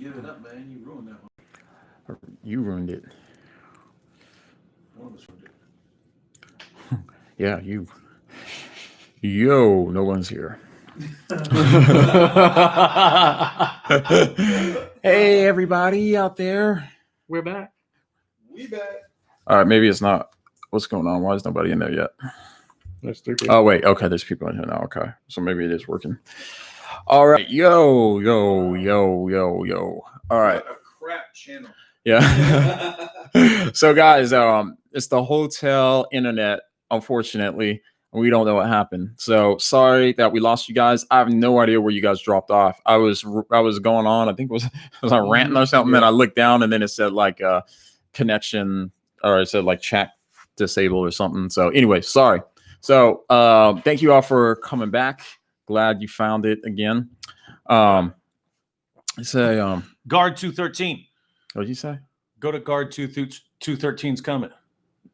give it up, man. You ruined that one. You ruined it. One of us ruined it. Yeah, you. Yo, no one's here. Hey, everybody out there. We're back. We back. All right, maybe it's not. What's going on? Why is nobody in there yet? There's 3 people. Oh, wait. Okay, there's people in here now. Okay, so maybe it is working. All right. Yo. All right. What a crap channel. Yeah. So, guys, it's the hotel internet. Unfortunately, we don't know what happened. So sorry that we lost you guys. I have no idea where you guys dropped off. I was going on. I think it was I ranting or something. Yeah. And I looked down and then it said like connection, or it said like chat disabled or something. So anyway, sorry. So thank you all for coming back. Glad you found it again. Say Guard 213. What did you say? Go to Guard 213's comment.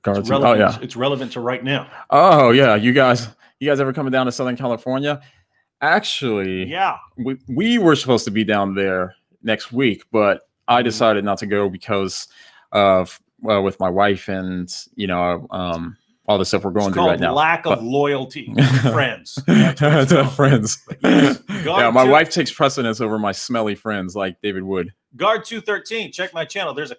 It's relevant. It's relevant to right now. Oh yeah, you guys ever coming down to Southern California? Actually, yeah, we were supposed to be down there next week, but I decided not to go because of with my wife and all the stuff we're going through right now. Lack of loyalty to friends. To friends. Yes. Yeah, my wife takes precedence over my smelly friends like David Wood. Guard 213, check my channel. There's an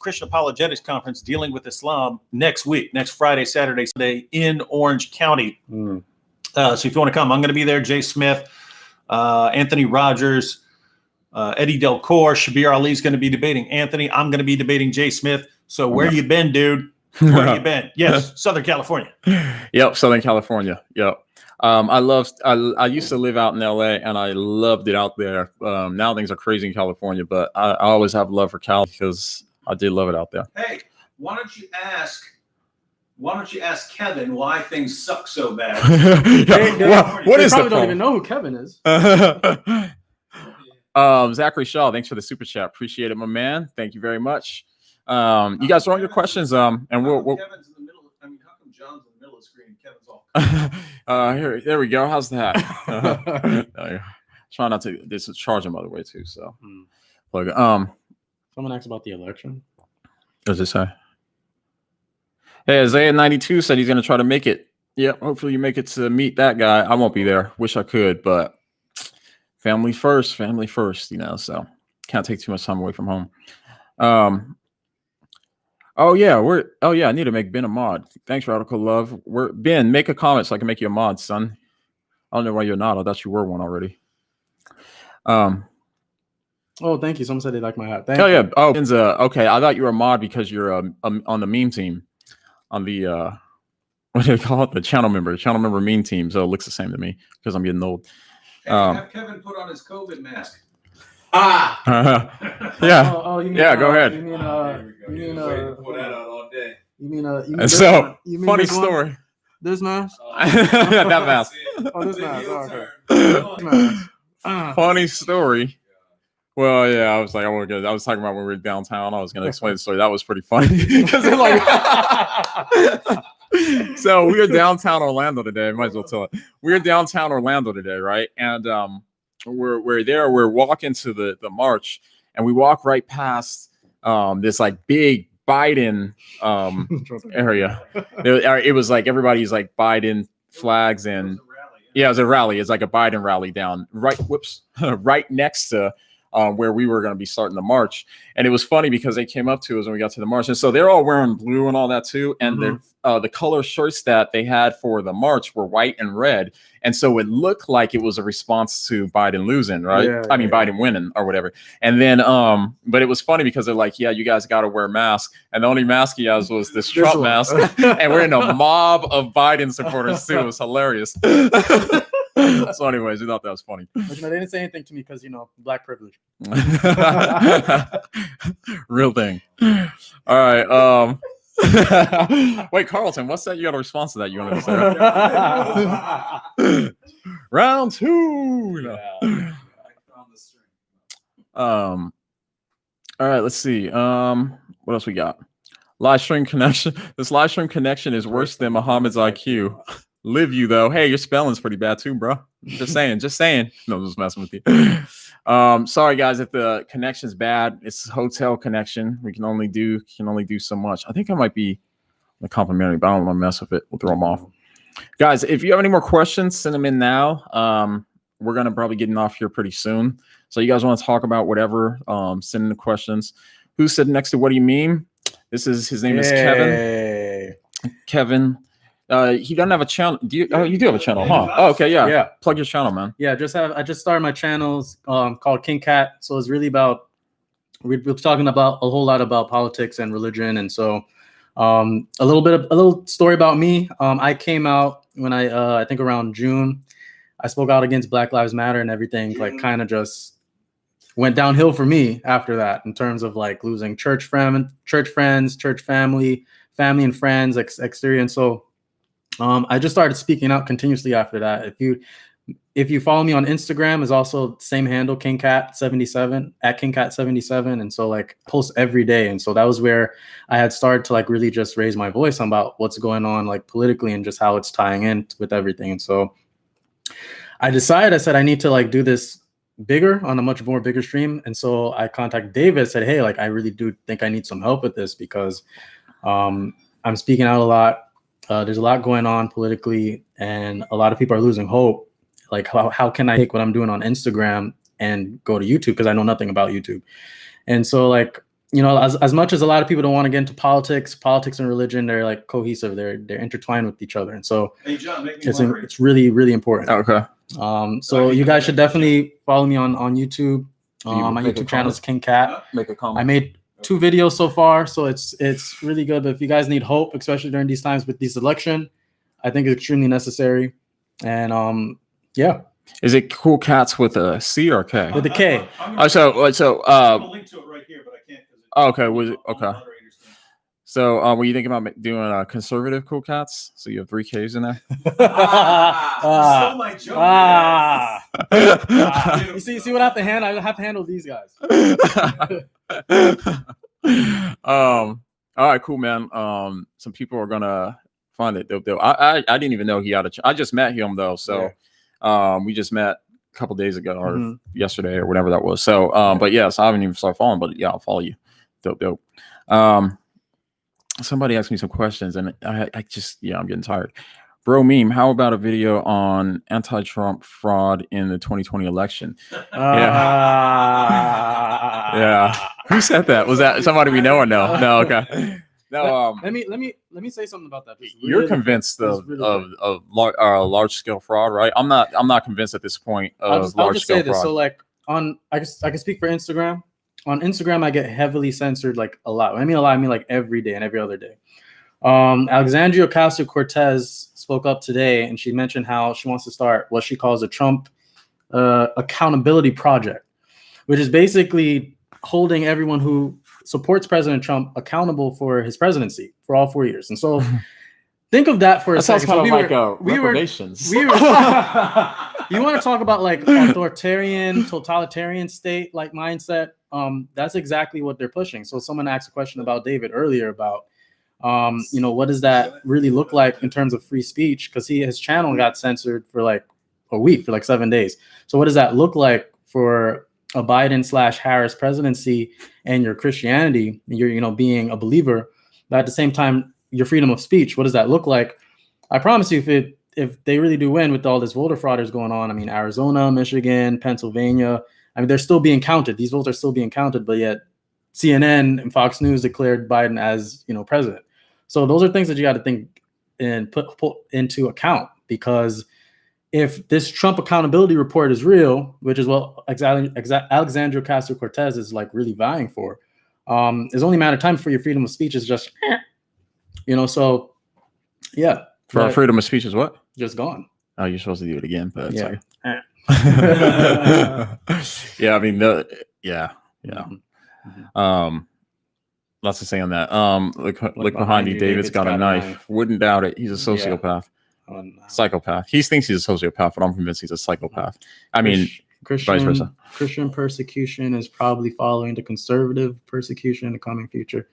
Christian apologetics conference dealing with Islam next week, next Friday, Saturday, Sunday in Orange County. So if you want to come, I'm going to be there. Jay Smith, Anthony Rogers, Eddie Del Cor, Shabir Ali's going to be debating Anthony. I'm going to be debating Jay Smith. So where you been, dude? Where you been? Yes, Southern California. Yep, Southern California. Yep. I used to live out in LA and I loved it out there. Now things are crazy in California, but I always have love for Cali because I did love it out there. Hey, why don't you ask Kevin why things suck so bad? What is the probably don't even know who Kevin is. Zachary Shaw, thanks for the super chat. Appreciate it, my man. Thank you very much. You guys throw in your questions, and we'll Kevin's in the middle. How come John's in the middle of the screen and Kevin's off? There we go. How's that? Try not to. This is charging by the way too. So, plug. Someone asked about the election. What does it say? Hey, Isaiah 92 said he's going to try to make it. Yep. Hopefully you make it to meet that guy. I won't be there. Wish I could, but family first. So can't take too much time away from home. I need to make Ben a mod. Thanks, Radical Love. Ben, make a comment so I can make you a mod, son. I don't know why you're not. I thought you were one already. Oh, thank you. Someone said they like my hat. Thank you. Yeah. Oh, Ben's okay. I thought you were a mod because you're on the meme team, on the what do they call it? The channel member meme team. So it looks the same to me because I'm getting old. Hey, have Kevin put on his COVID mask. Yeah. Oh, you mean, yeah. Go ahead. You mean pull that out all day. You mean funny story. This mask? That mask. Oh, this mask. Funny story. Well, yeah, I was talking about when we were downtown. I was going to explain the story. That was pretty funny because they're like. So we were downtown Orlando today. Might as well tell it. We were downtown Orlando today, right? And we're there. We're walking to the march, and we walk right past this like big Biden area. It was like everybody's like Biden flags, and it was a rally. It's like a Biden rally down right next to where we were going to be starting the march. And it was funny because they came up to us when we got to the march, and so they're all wearing blue and all that too. And the color shirts that they had for the march were white and red, and so it looked like it was a response to Biden losing, right? Biden winning or whatever. And then but it was funny because they're like, yeah, you guys got to wear masks, and the only mask he has was this Trump mask. And we're in a mob of Biden supporters too. It was hilarious. So anyways, we thought that was funny. But, they didn't say anything to me because black privilege. Real thing. All right. Wait, Carlton, what's that? You got a response to that? You want to say? Round 2. Yeah. All right, let's see. What else we got? Live stream connection. This live stream connection is worse than Muhammad's IQ. Live you though. Hey, your spelling's pretty bad too, bro. Just saying. No, just messing with you. Sorry guys if the connection's bad. It's hotel connection. We can only do so much. I think I might be the complimentary, but I don't want to mess with it. We'll throw them off. Guys, if you have any more questions, send them in now. We're gonna probably getting off here pretty soon. So you guys want to talk about whatever, send in the questions. Who's sitting next to What Do You Mean? His name is Kevin. Kevin. He doesn't have a channel. Do you? Oh, you do have a channel, huh? Oh, okay, yeah. Yeah. Plug your channel, man. Yeah, I just started my channels called King Cat. So it's really about we're talking about a whole lot about politics and religion, and so a little story about me. I came out when I think around June. I spoke out against Black Lives Matter and everything. Like kind of just went downhill for me after that in terms of like losing church friends, church family and friends, exterior. And so I just started speaking out continuously after that. If you follow me on Instagram, is also same handle, KingCat77 at KingCat77. And so like post every day. And so that was where I had started to like really just raise my voice about what's going on like politically and just how it's tying in with everything. And so I said I need to like do this bigger on a much more bigger stream. And so I contacted David, said, hey, like I really do think I need some help with this because I'm speaking out a lot. There's a lot going on politically and a lot of people are losing hope. Like how can I take what I'm doing on Instagram and go to YouTube? Because I know nothing about YouTube. And so like, you know, as much as a lot of people don't want to get into politics and religion, they're like cohesive. They're intertwined with each other. And so Hey, John, it's really, really important. Okay. So you guys should definitely follow me on YouTube. My YouTube channel is King Cat. Make a comment. I made 2 videos so far, so it's really good. But if you guys need hope, especially during these times with this election, I think it's extremely necessary. And yeah. Is it Cool Cats with a C or a K? With a K. I'm gonna link to it right here, but I can't. Okay. Was it okay? So, were you thinking about doing a conservative Cool Cats? So you have 3 Ks in there. Stole my joke. You see what I have to handle? I have to handle these guys. All right, cool, man. Some people are gonna find it. I didn't even know he had I just met him though, so we just met a couple days ago or yesterday or whatever that was. So, but yeah, so I haven't even started following, but yeah, I'll follow you. Dope. Somebody asked me some questions, and I just I'm getting tired. Bro meme, how about a video on anti-Trump fraud in the 2020 election? Yeah. Who said that? Was that somebody we know or no? No, okay. No. Let me say something about that. You're convinced of large scale fraud, right? I'm not convinced at this point of large scale fraud. So like I can speak for Instagram. On Instagram, I get heavily censored like a lot. I mean like every day and every other day. Alexandria Ocasio-Cortez spoke up today, and she mentioned how she wants to start what she calls a Trump accountability project, which is basically holding everyone who supports President Trump accountable for his presidency for all 4 years. And so think of that for a second. Sounds kind of like reparations. You want to talk about like authoritarian, totalitarian state like mindset? That's exactly what they're pushing. So someone asked a question about David earlier about, what does that really look like in terms of free speech? Because his channel got censored for like a week, for like 7 days. So what does that look like for a Biden/Harris presidency and your Christianity? You're being a believer, but at the same time, your freedom of speech. What does that look like? I promise you, if they really do win with all this voter fraud is going on, I mean, Arizona, Michigan, Pennsylvania, I mean, they're still being counted. These votes are still being counted, but yet CNN and Fox News declared Biden as, president. So those are things that you got to think and put into account, because if this Trump accountability report is real, which is what Alexandria Ocasio-Cortez is like really vying for, it's only a matter of time for your freedom of speech is just, so yeah. For our freedom of speech is what? Just gone. Oh, you're supposed to do it again, but yeah. Yeah, I mean, yeah. Lots to say on that. Look behind you. David's got a knife. Wouldn't doubt it. He's a sociopath. Oh, no. Psychopath. He thinks he's a sociopath, but I'm convinced he's a psychopath. I mean, vice versa. Christian persecution is probably following the conservative persecution in the coming future.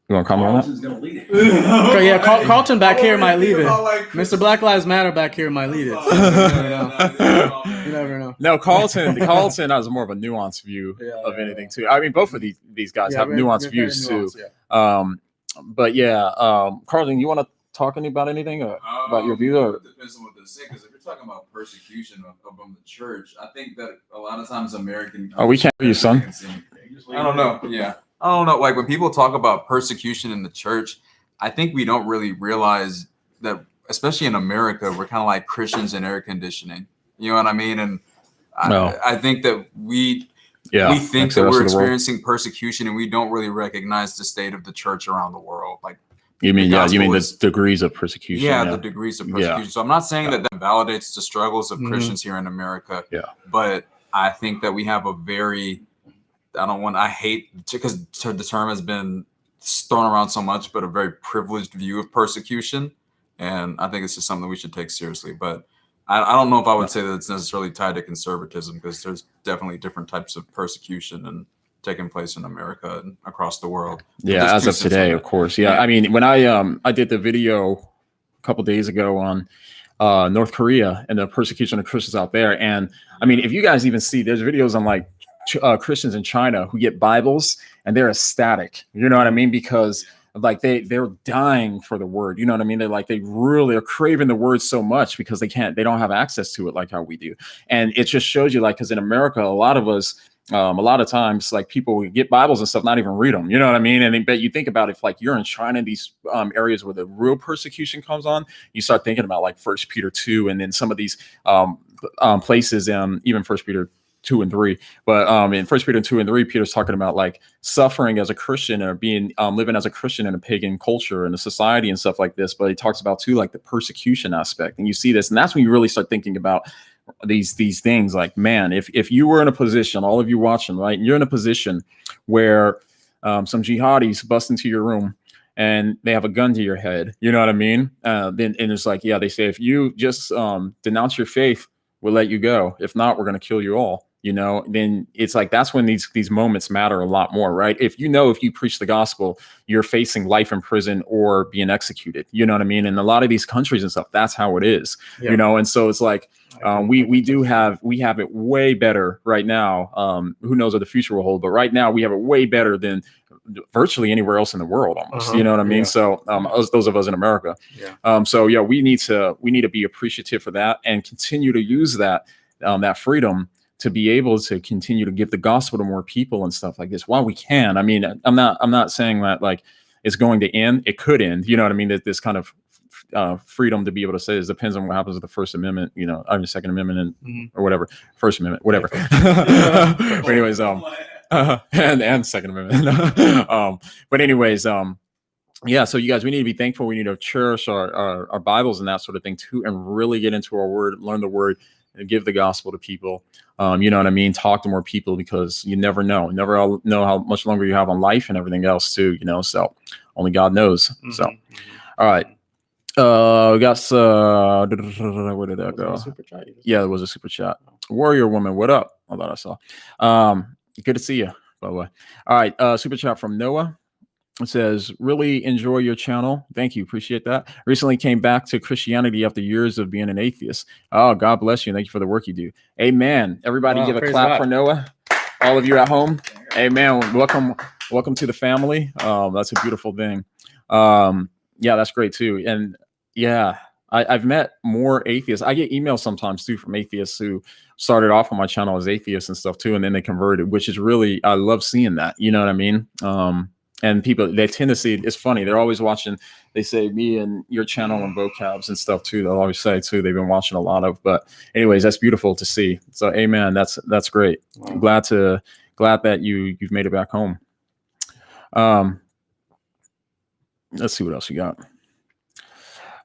You want to comment on that? Carlton's gonna lead it. Okay, yeah, Carlton back here might lead it. Mr. Black Lives Matter back here might lead it. You never know. No, Carlton has more of a nuanced view of anything too. I mean, both of these guys have nuanced views too. But yeah, Carlton, you want to talk about anything about your view? Or? It depends on what they say, because if you're talking about persecution of the church, I think that a lot of times American. Oh, we can't hear you, son. I don't know. Yeah, I don't know. Like when people talk about persecution in the church, I think we don't really realize that, especially in America, we're kind of like Christians in air conditioning. You know what I mean? And I think that we think that we're experiencing persecution, and we don't really recognize the state of the church around the world. Like, you mean the degrees of persecution? Yeah, the degrees of persecution. So I'm not saying that validates the struggles of Christians here in America. Yeah, but I think that we have a very, I hate because the term has been thrown around so much, but a very privileged view of persecution, and I think it's just something we should take seriously. But I don't know if I would say that it's necessarily tied to conservatism, because there's definitely different types of persecution and taking place in America and across the world. Yeah, as of today, of course. Yeah, I mean, when I did the video a couple days ago on North Korea and the persecution of Christians out there, and I mean, if you guys even see, there's videos on like Christians in China who get Bibles and they're ecstatic. You know what I mean? Because like they're dying for the word. You know what I mean? They really are craving the word so much because they don't have access to it like how we do. And it just shows you, like, because in America, a lot of us, a lot of times, like, people get Bibles and stuff, not even read them. You know what I mean? And but you think about if like you're in China, these areas where the real persecution comes on, you start thinking about like 1 Peter 2, and then some of these places, even 1 Peter 2 and 3, but in 1 Peter 2 and 3, Peter's talking about like suffering as a Christian, or being living as a Christian in a pagan culture and a society and stuff like this. But he talks about too, like, the persecution aspect, and you see this, and that's when you really start thinking about these things. Like, man, if you were in a position, all of you watching, right, you're in a position where some jihadis bust into your room and they have a gun to your head, you know what I mean? Then and it's like, they say, if you just denounce your faith, we'll let you go. If not, we're going to kill you all. You know, then it's like, that's when these moments matter a lot more, right? If you preach the gospel, you're facing life in prison or being executed. You know what I mean? In a lot of these countries and stuff, that's how it is. Yeah. You know, and so it's like we have it way better right now. Who knows what the future will hold? But right now we have it way better than virtually anywhere else in the world, almost. You know what I mean? Yeah. So those of us in America. Yeah. So yeah, we need to be appreciative for that and continue to use that freedom to be able to continue to give the gospel to more people and stuff like this while we can. I mean, I'm not saying that like it's going to end. It could end. You know what I mean? That this kind of freedom to be able to say, it depends on what happens with the First Amendment, you know, I mean, Second Amendment or whatever, First Amendment, whatever. But anyways, and Second Amendment. But anyways, yeah, so you guys, we need to be thankful. We need to cherish our Bibles and that sort of thing too, and really get into our word, learn the word, and give the gospel to people. You know what I mean? Talk to more people, because you never know. You never know how much longer you have on life and everything else too, you know, so only God knows. So, all right. We got, where did that go? Yeah, it was a super chat. Warrior Woman, what up? I thought I saw. Good to see you, by the way. All right. Super chat from Noah. It says, really enjoy your channel. Thank you. Appreciate that. Recently came back to Christianity after years of being an atheist. Oh, God bless you. Thank you for the work you do. Amen. Everybody give a clap for Noah. All of you at home. Amen. Welcome to the family. That's a beautiful thing. Yeah, that's great too. And yeah, I've met more atheists. I get emails sometimes too from atheists who started off on my channel as atheists and stuff too, and then they converted, which is really, I love seeing that. You know what I mean? And people, they tend to see, it's funny, they're always watching, they say me and your channel and vocabs and stuff too. They'll always say too, they've been watching a lot of, but anyways, that's beautiful to see. So amen. That's great. I'm glad that you've made it back home. Let's see what else you got.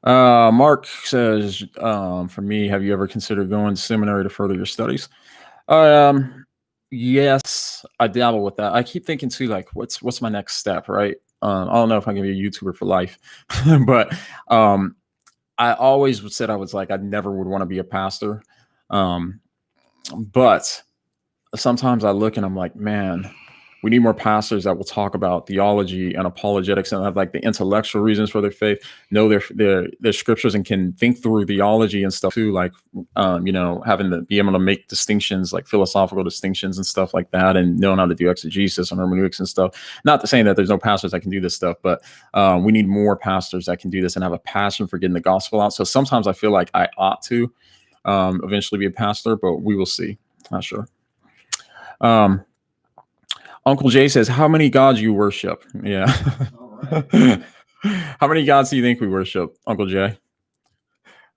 Mark says, for me, have you ever considered going to seminary to further your studies? Yes, I dabble with that. I keep thinking too, like, what's my next step, right? I don't know if I can be a YouTuber for life, but I always said I was like, I never would want to be a pastor. But sometimes I look and I'm like, man, We need more pastors that will talk about theology and apologetics and have like the intellectual reasons for their faith, know their scriptures, and can think through theology and stuff too, like having to be able to make distinctions, like philosophical distinctions and stuff like that, and knowing how to do exegesis and hermeneutics and stuff. Not to say that there's no pastors that can do this stuff, but we need more pastors that can do this and have a passion for getting the gospel out. So sometimes I feel like I ought to eventually be a pastor, but we will see. Not sure. Uncle Jay says, how many gods you worship? Yeah. All right. How many gods do you think we worship, Uncle Jay?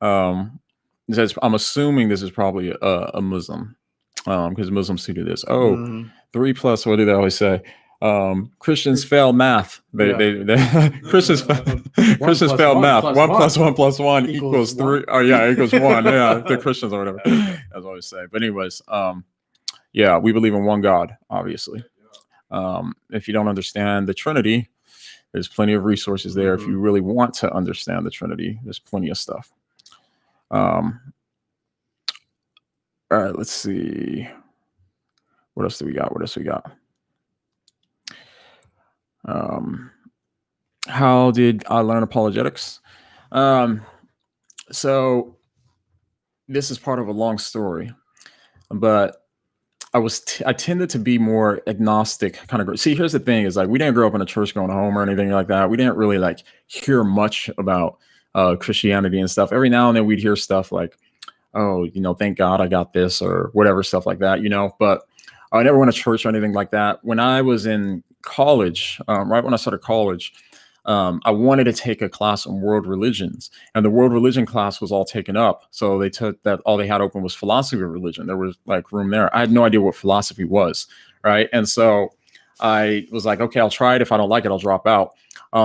He says, I'm assuming this is probably a Muslim, because Muslims do this. 3 plus, what do they always say? Christians fail math. Christians fail math. 1 plus 1 plus 1 equals 3. Oh yeah, equals 1. Yeah, the Christians or whatever. As I always say. But anyways, yeah, we believe in one God, obviously. If you don't understand the Trinity, there's plenty of resources there. If you really want to understand the Trinity, there's plenty of stuff. All right, let's see. What else do we got? How did I learn apologetics? So this is part of a long story, but I tended to be more agnostic kind of. See, here's the thing: is like we didn't grow up in a church going home or anything like that. We didn't really like hear much about Christianity and stuff. Every now and then we'd hear stuff like, "Oh, thank God I got this," or whatever stuff like that, But I never went to church or anything like that. When I was in college, right when I started college, I wanted to take a class on world religions, and the world religion class was all taken up. So they took that, all they had open was philosophy of religion. There was like room there. I had no idea what philosophy was. Right. And so I was like, okay, I'll try it. If I don't like it, I'll drop out.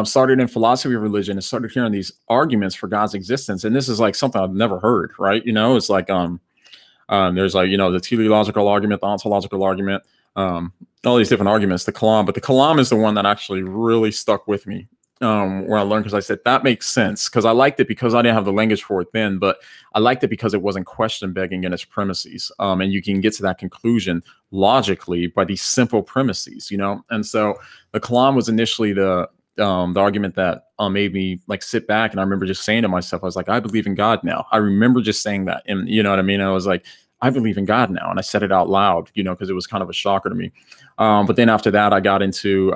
Started in philosophy of religion and started hearing these arguments for God's existence. And this is like something I've never heard. Right. It's like, there's like, the teleological argument, the ontological argument, all these different arguments, the Kalam, but the Kalam is the one that actually really stuck with me. Where I learned, because I said that makes sense, because I liked it because I didn't have the language for it then, but I liked it because it wasn't question begging in its premises, and you can get to that conclusion logically by these simple premises, And so the Kalam was initially the argument that made me like sit back, and I remember just saying to myself, I was like, I believe in God now. I remember just saying that, and you know what I mean. I was like, I believe in God now, and I said it out loud, because it was kind of a shocker to me. But then after that, I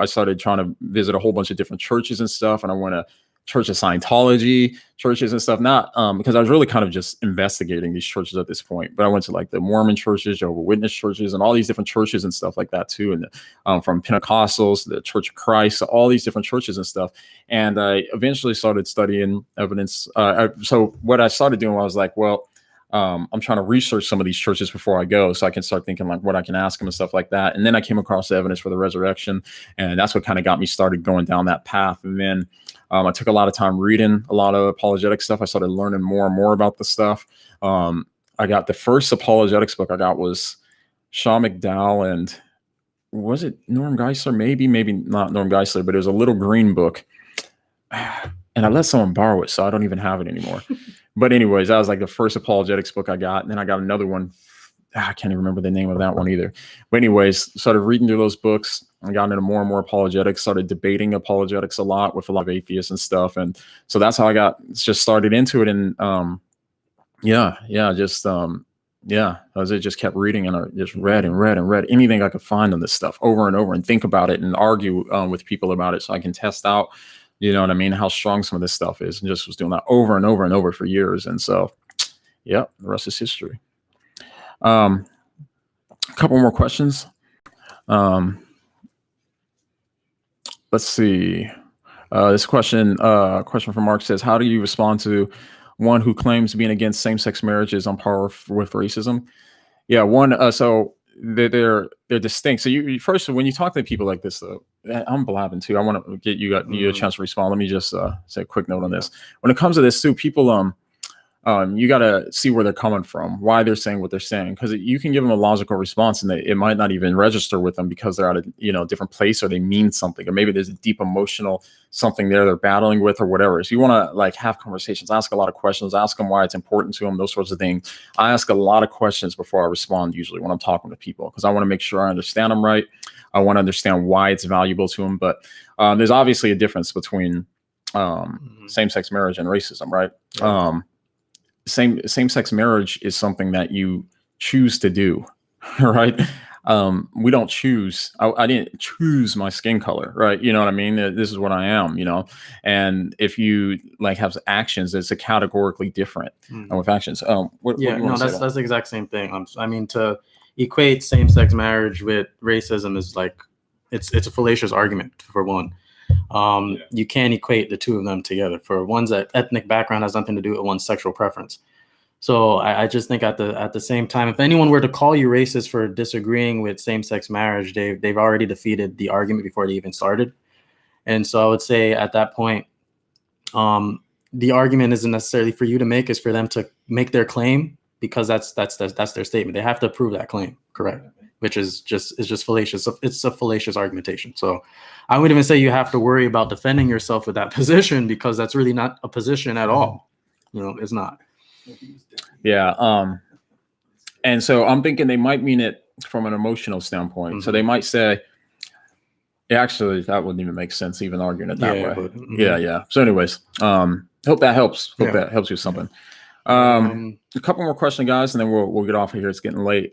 started trying to visit a whole bunch of different churches and stuff. And I went to Church of Scientology churches and stuff, not because I was really kind of just investigating these churches at this point. But I went to like the Mormon churches, Jehovah's Witness churches, and all these different churches and stuff like that too. And from Pentecostals, the Church of Christ, so all these different churches and stuff. And I eventually started studying evidence. So what I started doing, I was like, well, I'm trying to research some of these churches before I go, so I can start thinking like what I can ask them and stuff like that. And then I came across the evidence for the resurrection, and that's what kind of got me started going down that path. And then I took a lot of time reading a lot of apologetic stuff. I started learning more and more about the stuff. I got the first apologetics book I got was Sean McDowell and was it Norm Geisler? Maybe not Norm Geisler, but it was a little green book. And I let someone borrow it, so I don't even have it anymore. But anyways, that was like the first apologetics book I got. And then I got another one. I can't even remember the name of that one either. But anyways, started reading through those books. I got into more and more apologetics, started debating apologetics a lot with a lot of atheists and stuff. And so that's how I just started into it. And I just kept reading, and I just read anything I could find on this stuff over and over, and think about it and argue with people about it so I can test out, you know what I mean, how strong some of this stuff is, and just was doing that over and over and over for years. And so, yeah, the rest is history. A couple more questions. Let's see. This question from Mark says, how do you respond to one who claims being against same-sex marriages on par with racism? Yeah, so they're distinct. So you first, when you talk to people like this, though, I'm blabbing too. I want to get you a chance to respond. Let me just say a quick note on this. When it comes to this too, people you got to see where they're coming from, why they're saying what they're saying, because you can give them a logical response and it might not even register with them because they're at a different place, or they mean something, or maybe there's a deep emotional something there they're battling with or whatever. So you want to like have conversations, ask a lot of questions, ask them why it's important to them, those sorts of things. I ask a lot of questions before I respond usually when I'm talking to people, because I want to make sure I understand them right. I want to understand why it's valuable to them. But there's obviously a difference between same-sex marriage and racism, right? Yeah. Same-sex marriage is something that you choose to do, right? We don't choose. I didn't choose my skin color, right? You know what I mean? This is what I am, And if you like have actions, it's a categorically different with actions. That's the exact same thing. I mean, to equate same-sex marriage with racism is like it's a fallacious argument, for one. You can't equate the two of them together. For one's ethnic background has nothing to do with one's sexual preference. So I just think at the same time, if anyone were to call you racist for disagreeing with same-sex marriage, they've already defeated the argument before they even started. And so I would say at that point, the argument isn't necessarily for you to make, is for them to make their claim, because that's their statement. They have to prove that claim, correct? Which is just fallacious. It's a fallacious argumentation. So I wouldn't even say you have to worry about defending yourself with that position, because that's really not a position at all. It's not. Yeah. And so I'm thinking they might mean it from an emotional standpoint. Mm-hmm. So they might say, actually, that wouldn't even make sense, even arguing it that way. But, yeah. So anyways, hope that helps. Hope that helps you with something. A couple more questions, guys, and then we'll get off of here. It's getting late.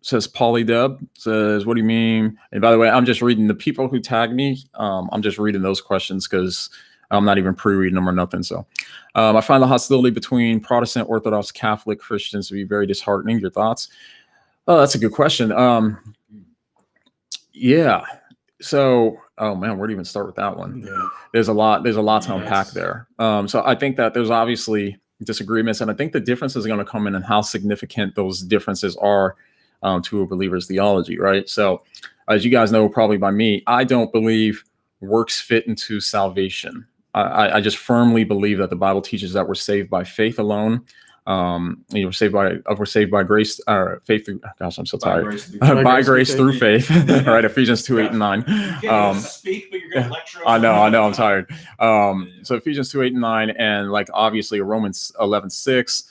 Says Polydub, says, what do you mean? And by the way, I'm just reading the people who tagged me. I'm just reading those questions because I'm not even pre-reading them or nothing. So I find the hostility between Protestant, Orthodox, Catholic Christians to be very disheartening. Your thoughts? Oh, that's a good question. Yeah. So, oh man, where do you even start with that one? Yeah. There's a lot to unpack there. So I think that there's obviously disagreements, and I think the differences are going to come in how significant those differences are to a believer's theology, right? So as you guys know, probably by me, I don't believe works fit into salvation. I just firmly believe that the Bible teaches that we're saved by faith alone. We're saved by grace, faith through. Gosh, I'm so tired. By grace through faith. All right, Ephesians 2:8-9. You can't speak, but you're going to lecture. I know. I'm tired. So Ephesians 2:8-9, and like obviously Romans 11:6,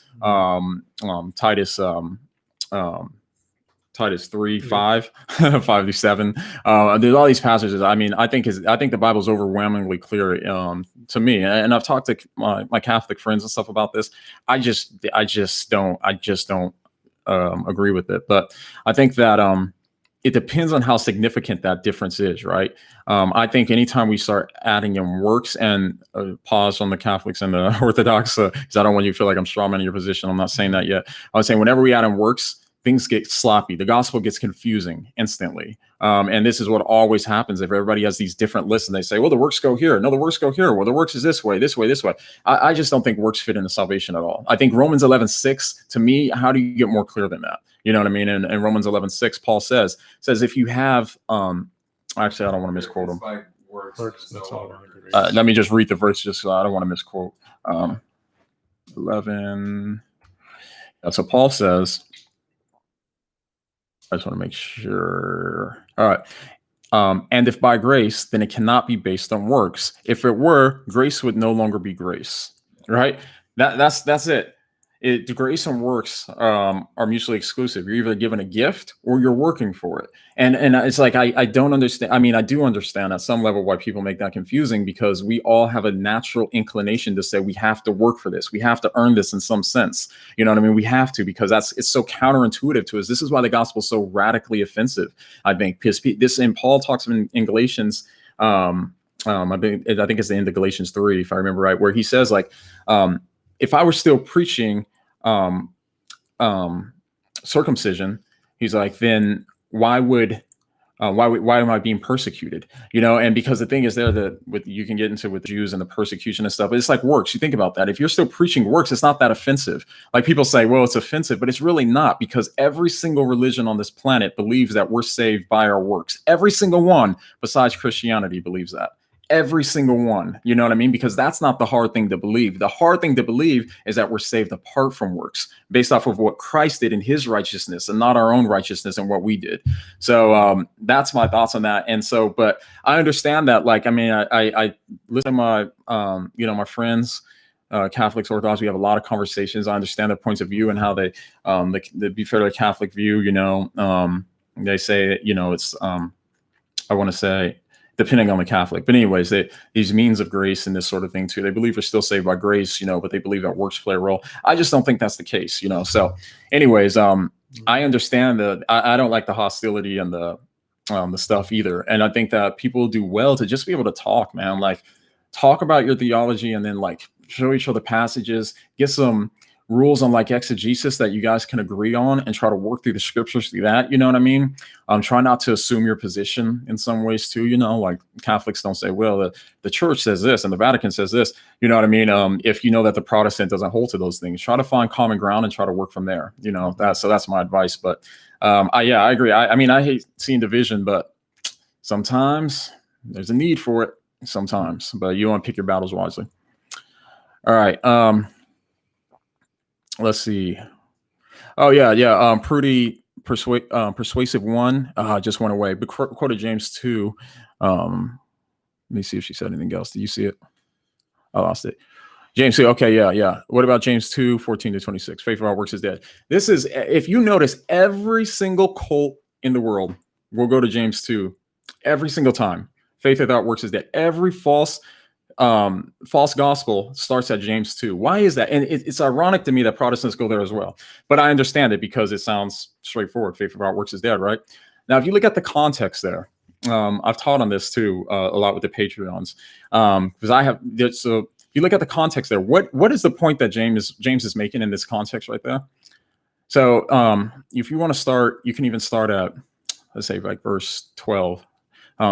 Titus 3:5, 5-7. There's all these passages. I mean, I think the Bible's overwhelmingly clear to me, and I've talked to my Catholic friends and stuff about this. I just don't agree with it. But I think that it depends on how significant that difference is, right? I think anytime we start adding in works, and pause on the Catholics and the Orthodox, because I don't want you to feel like I'm strawmanning your position. I'm not saying that yet. I was saying whenever we add in works, things get sloppy. The gospel gets confusing instantly. And this is what always happens if everybody has these different lists and they say, well, the works go here. No, the works go here. Well, the works is this way, this way, this way. I just don't think works fit into salvation at all. I think Romans 11:6, to me, how do you get more clear than that? You know what I mean? And Romans 11:6, Paul says if you have, actually, I don't want to misquote him. Let me just read the verse just so I don't want to misquote. 11. So Paul says, I just want to make sure. All right. And if by grace, then it cannot be based on works. If it were, grace would no longer be grace. Right? That's it. The grace and works are mutually exclusive. You're either given a gift or you're working for it. And it's like I don't understand. I mean, I do understand at some level why people make that confusing, because we all have a natural inclination to say we have to work for this. We have to earn this in some sense. You know what I mean? We have to, because it's so counterintuitive to us. This is why the gospel is so radically offensive, I think. This, and Paul talks in Galatians, I think it's the end of Galatians 3, if I remember right, where he says like, if I were still preaching circumcision, he's like, then why am I being persecuted? And because the thing is there that you can get into with the Jews and the persecution and stuff, but it's like works. You think about that. If you're still preaching works, it's not that offensive. Like people say, well, it's offensive, but it's really not, because every single religion on this planet believes that we're saved by our works. Every single one besides Christianity believes that. Every single one, you know what I mean? Because that's not the hard thing to believe. The hard thing to believe is that we're saved apart from works, based off of what Christ did in his righteousness and not our own righteousness and what we did. So that's my thoughts on that. And so, but I understand that, like, I mean, I listen to my, my friends, Catholics, Orthodox, we have a lot of conversations. I understand their points of view and how they be fair to the Catholic view, they say, it's, I want to say, depending on the Catholic, but anyways, these means of grace and this sort of thing too. They believe we're still saved by grace, but they believe that works play a role. I just don't think that's the case, So, anyways, I understand that I don't like the hostility and the stuff either, and I think that people do well to just be able to talk, man. Like, talk about your theology and then like show each other passages, get some rules on like exegesis that you guys can agree on and try to work through the scriptures through that. You know what I mean? Try not to assume your position in some ways too, like Catholics don't say, well, the church says this and the Vatican says this, you know what I mean? If you know that the Protestant doesn't hold to those things, try to find common ground and try to work from there, so that's my advice. But I agree. I mean, I hate seeing division, but sometimes there's a need for it sometimes, but you want to pick your battles wisely. All right. Let's see. Oh yeah. Pretty persuasive one just went away. But quoted James 2. Let me see if she said anything else. Do you see it? I lost it. James 2. Okay, yeah. What about James 2, 14-26? Faith without works is dead. This is, if you notice, every single cult in the world will go to James 2 every single time. Faith without works is dead. Every false gospel starts at James 2. Why is that? And it's ironic to me that Protestants go there as well, but I understand it because it sounds straightforward. Faith without works is dead, right? Now, if you look at the context there, I've taught on this too a lot with the Patreons, because I have. So if you look at the context there, what is the point that James is making in this context right there? So if you want to start, you can even start at, let's say, like verse 12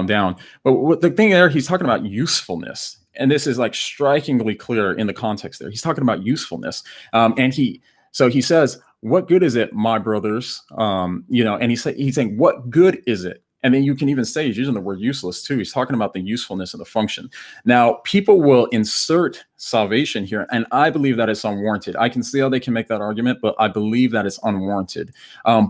down. But the thing there, he's talking about usefulness. And this is like strikingly clear in the context there. He's talking about usefulness. And he says, what good is it, my brothers? And he's saying, what good is it? And then you can even say, he's using the word useless too. He's talking about the usefulness of the function. Now, people will insert salvation here, and I believe that it's unwarranted. I can see how they can make that argument, but I believe that it's unwarranted. I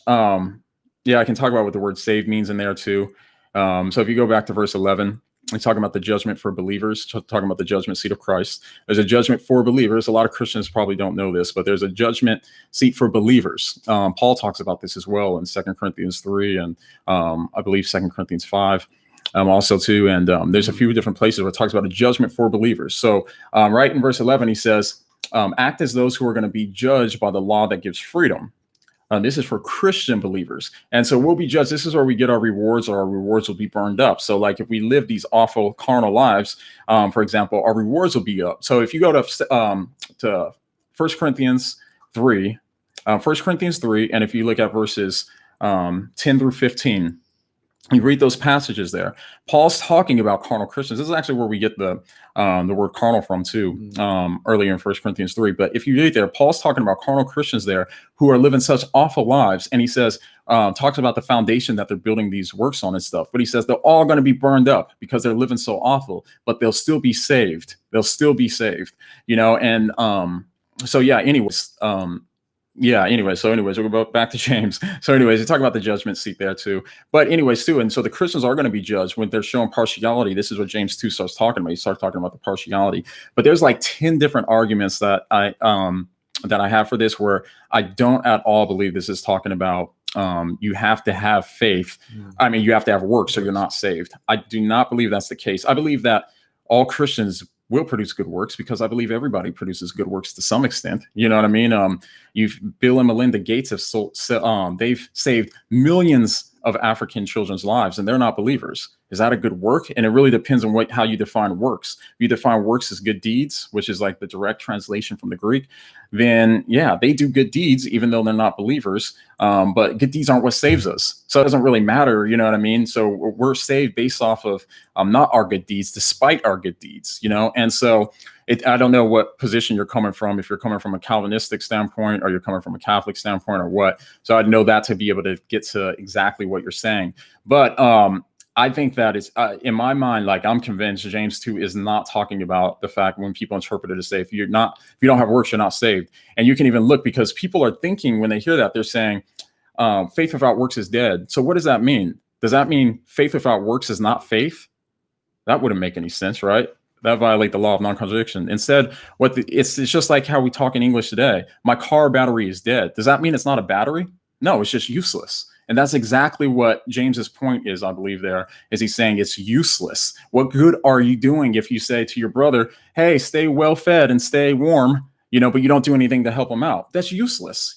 can talk about what the word saved means in there too. So if you go back to verse 11, he's talking about the judgment for believers, talking about the judgment seat of Christ. There's a judgment for believers. A lot of Christians probably don't know this, but there's a judgment seat for believers. Paul talks about this as well in 2 Corinthians 3 and I believe 2 Corinthians 5 also too. And there's a few different places where it talks about a judgment for believers. So right in verse 11, he says, act as those who are going to be judged by the law that gives freedom. This is for Christian believers. And so we'll be judged. This is where we get our rewards, or our rewards will be burned up. So like if we live these awful carnal lives, for example, our rewards will be up. So if you go to 1 Corinthians 3, and if you look at verses 10 through 15, you read those passages there. Paul's talking about carnal Christians. This is actually where we get the word carnal from too, earlier in 1 Corinthians 3. But if you read there, Paul's talking about carnal Christians there who are living such awful lives. And he says, talks about the foundation that they're building these works on and stuff. But he says they're all going to be burned up because they're living so awful, but they'll still be saved. And so yeah, anyways, we'll go back to James. So anyways, they talk about the judgment seat there too. But anyways, too, and so the Christians are going to be judged when they're showing partiality. This is what James 2 starts talking about. He starts talking about the partiality. But there's like 10 different arguments that I have for this, where I don't at all believe this is talking about you have to have faith. I mean, you have to have works or you're not saved. I do not believe that's the case. I believe that all Christians will produce good works, because I believe everybody produces good works to some extent. You know what I mean? Bill and Melinda Gates they've saved millions of African children's lives, and they're not believers. Is that a good work? And it really depends on how you define works. If you define works as good deeds, which is like the direct translation from the Greek, then yeah, they do good deeds, even though they're not believers. But good deeds aren't what saves us. So it doesn't really matter, you know what I mean? So we're saved based off of not our good deeds, despite our good deeds, And so I don't know what position you're coming from, if you're coming from a Calvinistic standpoint or you're coming from a Catholic standpoint or what. So I'd know that to be able to get to exactly what you're saying. But I think that is in my mind, like I'm convinced James 2 is not talking about the fact when people interpret it as say if you don't have works, you're not saved. And you can even look, because people are thinking when they hear that, they're saying faith without works is dead. So what does that mean? Does that mean faith without works is not faith? That wouldn't make any sense, right? That violate the law of non-contradiction. Instead, it's just like how we talk in English today. My car battery is dead. Does that mean it's not a battery? No, it's just useless. And that's exactly what James's point is, I believe, there, is he's saying it's useless. What good are you doing if you say to your brother, hey, stay well fed and stay warm, but you don't do anything to help him out? That's useless,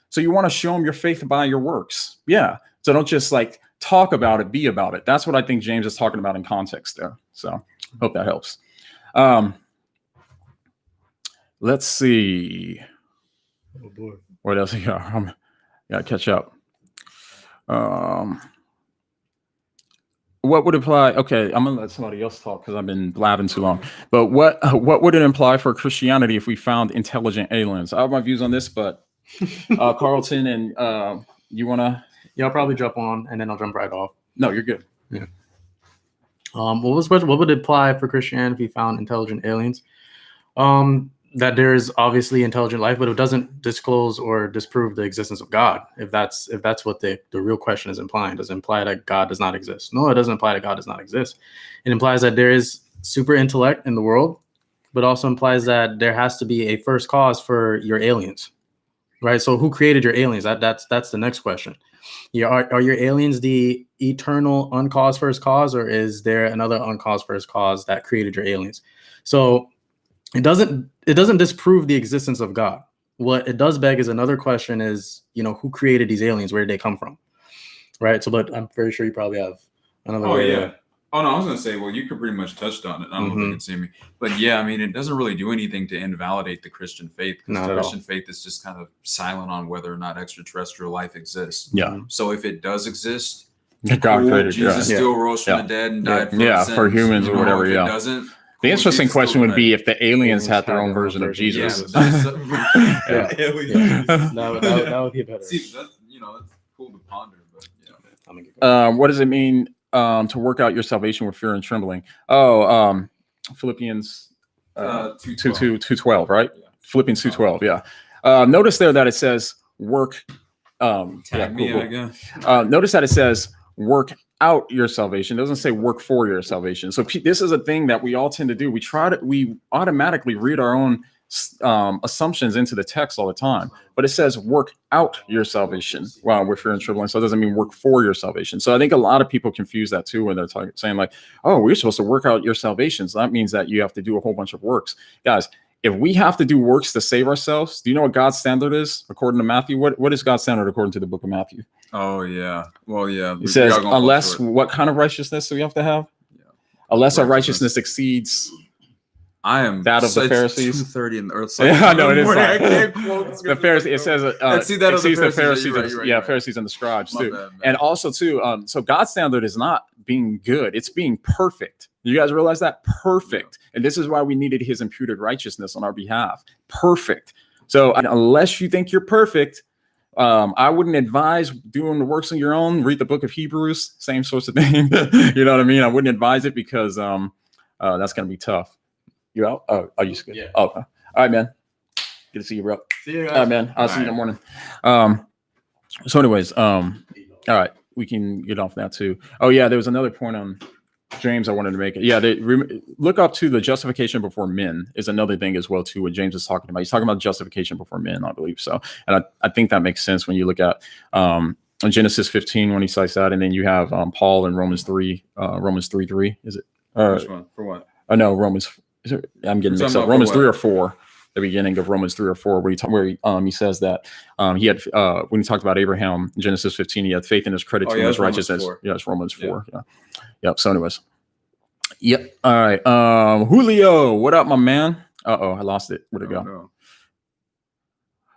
So you want to show him your faith by your works. Yeah. So don't just like talk about it, be about it. That's what I think James is talking about in context there. So hope that helps. Let's see. Oh boy. What else? Yeah, gotta catch up. What would apply? Okay, I'm gonna let somebody else talk because I've been blabbing too long. But what would it imply for Christianity if we found intelligent aliens? I have my views on this, but Carlton and you wanna? Yeah, I'll probably jump on and then I'll jump right off. No, you're good. Yeah. What would it apply for Christianity if we found intelligent aliens? That there is obviously intelligent life, but it doesn't disclose or disprove the existence of God. If that's what the real question is implying, does it imply that God does not exist? No, it doesn't imply that God does not exist. It implies that there is super intellect in the world, but also implies that there has to be a first cause for your aliens, right? So who created your aliens? That's the next question. Yeah, are your aliens the eternal uncaused first cause, or is there another uncaused first cause that created your aliens? So it doesn't disprove the existence of God. What it does beg is another question is, who created these aliens? Where did they come from? Right. So, but I'm very sure you probably have another way. Yeah. Oh, no, I was going to say, well, you could pretty much touched on it. I don't know if you can see me. But yeah, I mean, it doesn't really do anything to invalidate the Christian faith, because the Christian faith is just kind of silent on whether or not extraterrestrial life exists. Yeah. So if it does exist, God created, Jesus still rose from the dead and died for humans or whatever. If yeah. It doesn't. The interesting question would be if the aliens had their own version of Jesus. That would be better. See, that's cool to ponder. But what does it mean to work out your salvation with fear and trembling? Oh, Philippians 2:12, right? Yeah. Philippians 2:12. Yeah. Notice there that it says work. Notice that it says work out your salvation. It doesn't say work for your salvation. So this is a thing that we all tend to do. We automatically read our own assumptions into the text all the time, but it says work out your salvation with fear and trembling. So it doesn't mean work for your salvation. So I think a lot of people confuse that too when they're saying like, oh, we're supposed to work out your salvation. So that means that you have to do a whole bunch of works. Guys, if we have to do works to save ourselves, do you know what God's standard is according to Matthew? What is God's standard according to the book of Matthew? Oh, yeah. Well, yeah. It says, unless what kind of righteousness do we have to have? Yeah. Unless our righteousness exceeds I am that of the Pharisees. 2:30 in the earth. Yeah, I know it is. The Pharisees. It says see that exceeds the Pharisees. Right. Pharisees and the scribes too. Bad, and also too. So God's standard is not being good; it's being perfect. You guys realize that? Perfect. And this is why we needed His imputed righteousness on our behalf. Perfect. So unless you think you're perfect, I wouldn't advise doing the works on your own. Read the book of Hebrews. Same sorts of thing. You know what I mean? I wouldn't advise it because that's going to be tough. You out? Oh, are you good? Yeah. Oh, all right, man. Good to see you, bro. See you guys. All right, man. I'll see you in the morning. So anyways, all right, we can get off that too. Oh yeah, there was another point on James I wanted to make. Yeah, look up to the justification before men is another thing as well too. What James is talking about. He's talking about justification before men, I believe so. And I think that makes sense when you look at Genesis 15 when he cites that, and then you have Paul in Romans 3:3. Is it? Which one? For what? Oh no, Romans. I'm getting mixed up. Romans 3 or 4, the beginning of Romans 3 or 4, where he says that he had when he talked about Abraham in Genesis 15, he had faith in his credit to his righteousness. Yeah, it's Romans 4. Yeah. Yep. So, anyways. Yep. All right. Julio, what up, my man? I lost it. Where'd it go? No.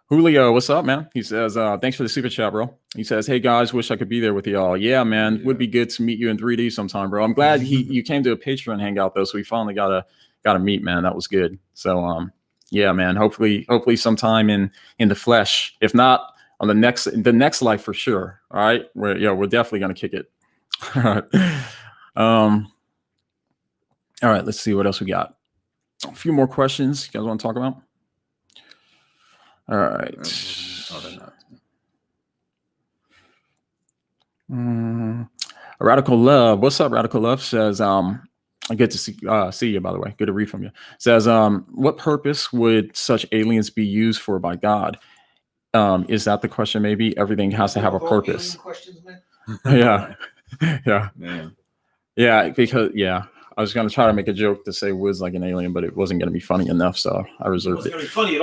Julio, what's up, man? He says, thanks for the super chat, bro. He says, hey guys, wish I could be there with y'all. Yeah, man. Would be good to meet you in 3D sometime, bro. I'm glad you came to a Patreon hangout though, so we finally got to meet, man. That was good. So yeah, man. Hopefully sometime in the flesh. If not on the next life for sure. All right. We're definitely gonna kick it. All right. All right, let's see what else we got. A few more questions you guys want to talk about? All right. Radical Love. What's up, Radical Love? Says, good to see you, by the way. Good to read from you. Says, what purpose would such aliens be used for by God? Is that the question? Maybe everything has to have a purpose. Yeah. Yeah. Man. Yeah. Because, I was going to try to make a joke to say Wiz like an alien, but it wasn't going to be funny enough. So I reserved it. It wasn't going to be funny at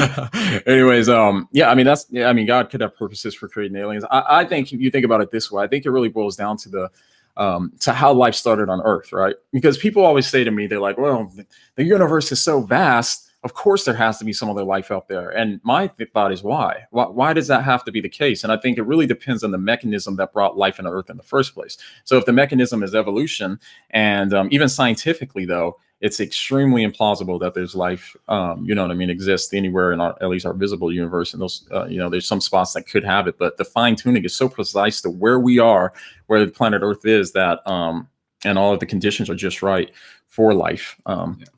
all. Anyways, I mean, God could have purposes for creating aliens. I think if you think about it this way, I think it really boils down to to how life started on Earth, right? Because people always say to me, they're like, well, the universe is so vast. Of course, there has to be some other life out there. And my thought is why? Why does that have to be the case? And I think it really depends on the mechanism that brought life into Earth in the first place. So if the mechanism is evolution, and even scientifically, though, it's extremely implausible that there's life, exists anywhere in at least our visible universe. And those, there's some spots that could have it, but the fine tuning is so precise to where we are, where the planet Earth is, that and all of the conditions are just right for life.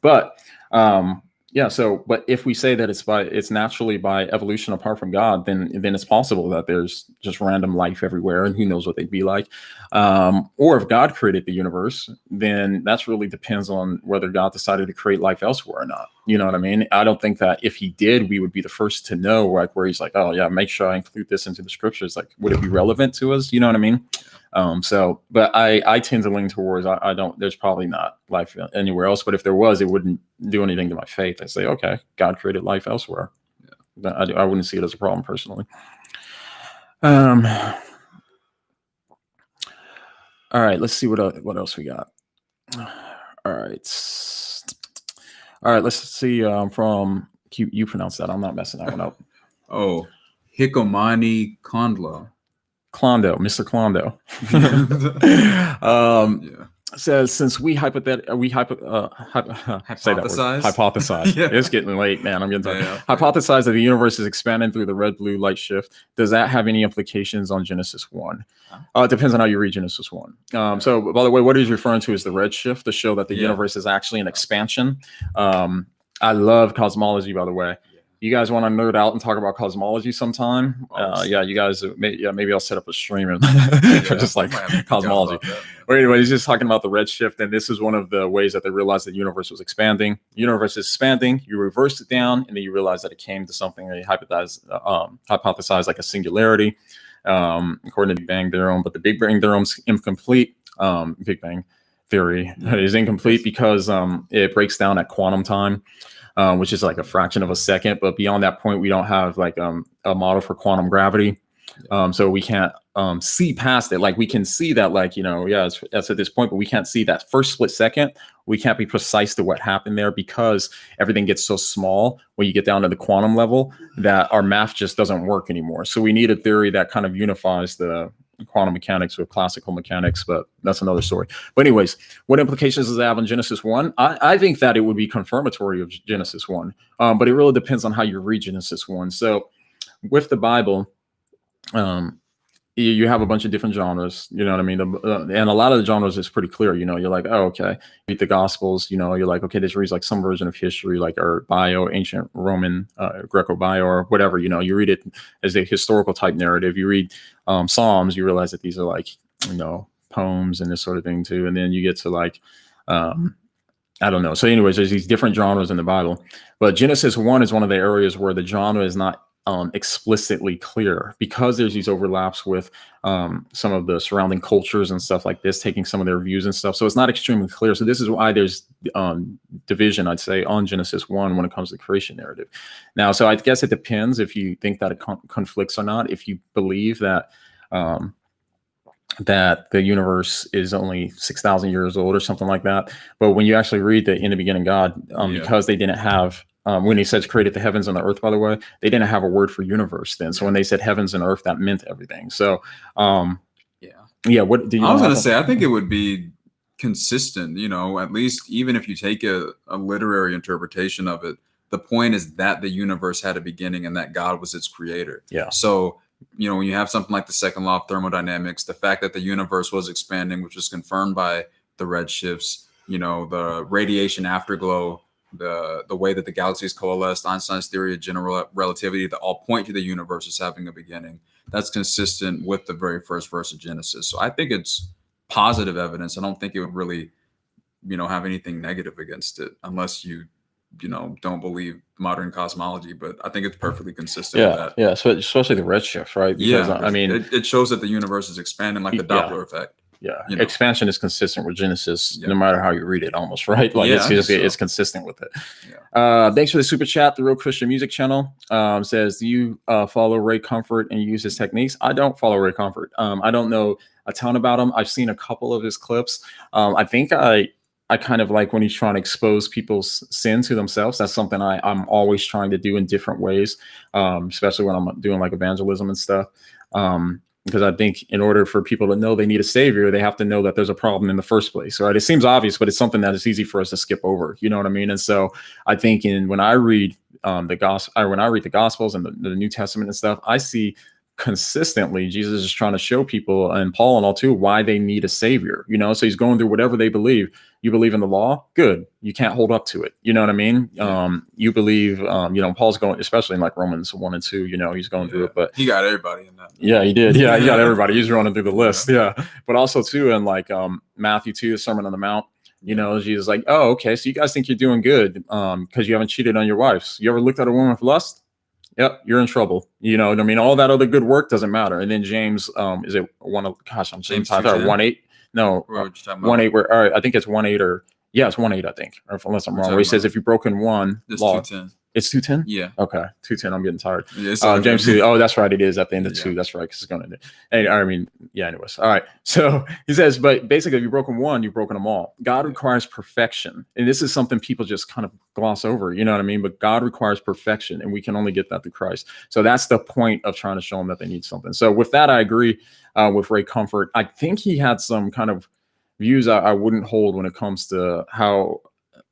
But if we say that it's naturally by evolution apart from God, then it's possible that there's just random life everywhere, and who knows what they'd be like. Or if God created the universe, then that's really depends on whether God decided to create life elsewhere or not. You know what I mean? I don't think that if he did, we would be the first to know, like, where he's like, oh yeah, make sure I include this into the scriptures. Like, would it be relevant to us? You know what I mean? But I tend to lean towards, there's probably not life anywhere else, but if there was, it wouldn't do anything to my faith. I say, okay, God created life elsewhere. Yeah. I wouldn't see it as a problem personally. All right, let's see what else we got. All right, let's see from you pronounce that. I'm not messing that one up. Oh, Hikomani Kondlo. Mr. Klondo. Says, since we hypothesize. Yeah. It's getting late, man. I'm getting tired. Hypothesize that the universe is expanding through the red-blue light shift. Does that have any implications on Genesis 1? It depends on how you read Genesis 1. So, by the way, what he's referring to is the red shift to show that the universe is actually an expansion. I love cosmology, by the way. You guys want to nerd out and talk about cosmology sometime? You guys, maybe I'll set up a stream and for just like cosmology. But anyway, he's just talking about the redshift, and this is one of the ways that they realized that the universe was expanding. The universe is expanding. You reverse it down, and then you realize that it came to something they hypothesized like a singularity, according to the Big Bang theorem. But the Big Bang theorem's incomplete. Big Bang theory is incomplete because it breaks down at quantum time. Which is like a fraction of a second, but beyond that point, we don't have like a model for quantum gravity, so we can't see past it. Like, we can see that, like, that's at this point, but we can't see that first split second. We can't be precise to what happened there because everything gets so small when you get down to the quantum level that our math just doesn't work anymore. So we need a theory that kind of unifies the quantum mechanics with classical mechanics, but that's another story. But anyways, what implications does it have on Genesis 1? I think that it would be confirmatory of Genesis 1, but it really depends on how you read Genesis 1. So with the Bible, you have a bunch of different genres, you know what I mean? And a lot of the genres is pretty clear, you're like, oh, okay, read the Gospels, you're like, okay, this reads like some version of history, like, or bio, ancient Roman, Greco-bio, or whatever, you read it as a historical type narrative. You read Psalms, you realize that these are like, poems and this sort of thing too. And then you get to like, I don't know. So anyways, there's these different genres in the Bible, but Genesis 1 is one of the areas where the genre is not explicitly clear, because there's these overlaps with some of the surrounding cultures and stuff like this, taking some of their views and stuff. So it's not extremely clear. So this is why there's division, I'd say, on Genesis 1 when it comes to the creation narrative. Now, so I guess it depends if you think that it conflicts or not. If you believe that that the universe is only 6,000 years old or something like that. But when you actually read the In the Beginning God, because they didn't have, when he says created the heavens and the earth, by the way, they didn't have a word for universe then. So when they said heavens and earth, that meant everything. So, what do you? I was going to say, I think it would be consistent, at least even if you take a literary interpretation of it, the point is that the universe had a beginning and that God was its creator. Yeah. So you know, when you have something like the second law of thermodynamics, the fact that the universe was expanding, which was confirmed by the redshifts, you know, the radiation afterglow, the way that the galaxies coalesced, Einstein's theory of general relativity, that all point to the universe as having a beginning. That's consistent with the very first verse of Genesis. So I think it's positive evidence. I don't think it would really, you know, have anything negative against it, unless you know, don't believe modern cosmology. But I think it's perfectly consistent with that. Yeah. So especially the redshift, right? Because I mean, it shows that the universe is expanding, like the Doppler effect. Yeah, you know? Expansion is consistent with Genesis, no matter how you read it, almost, right? Like it's consistent with it. Thanks for the super chat. The Real Christian Music Channel says, do you follow Ray Comfort and use his techniques? I don't follow Ray Comfort. I don't know a ton about him. I've seen a couple of his clips. I think I kind of like when he's trying to expose people's sin to themselves. That's something I'm always trying to do in different ways, especially when I'm doing like evangelism and stuff. Because I think in order for people to know they need a savior, they have to know that there's a problem in the first place, right? It seems obvious, but it's something that is easy for us to skip over. You know what I mean? And so I think when I read the Gospels and the New Testament and stuff, I see consistently Jesus is trying to show people, and Paul and all too, why they need a savior. You know, so he's going through whatever they believe. You believe in the law, good. You can't hold up to it. You know what I mean? You believe, you know, Paul's going, especially in like Romans 1 and 2. You know, he's going through it, but he got everybody in that. Yeah, he did. Yeah, he got everybody. He's running through the list. Yeah, but also too in like Matthew 2, the Sermon on the Mount. You know, Jesus like, oh, okay, so you guys think you're doing good because you haven't cheated on your wives. You ever looked at a woman with lust? Yep, you're in trouble. You know, I mean, all that other good work doesn't matter. And then James, is it I'm James 1:8? No, 1:8. Where all right, I think it's 1:8 or it's 1:8. I think, or unless I'm wrong. Where he says if you've broken one law, 2:10. It's 2:10. Yeah. Okay, 2:10. I'm getting tired. Yeah, James 2. Oh, that's right. It is at the end of 2. That's right. Because it's going to. Anyways. All right. So he says, but basically, if you've broken one, you've broken them all. God requires perfection, and this is something people just kind of gloss over. You know what I mean? But God requires perfection, and we can only get that through Christ. So that's the point of trying to show them that they need something. So with that, I agree with Ray Comfort. I think he had some kind of views I wouldn't hold when it comes to how.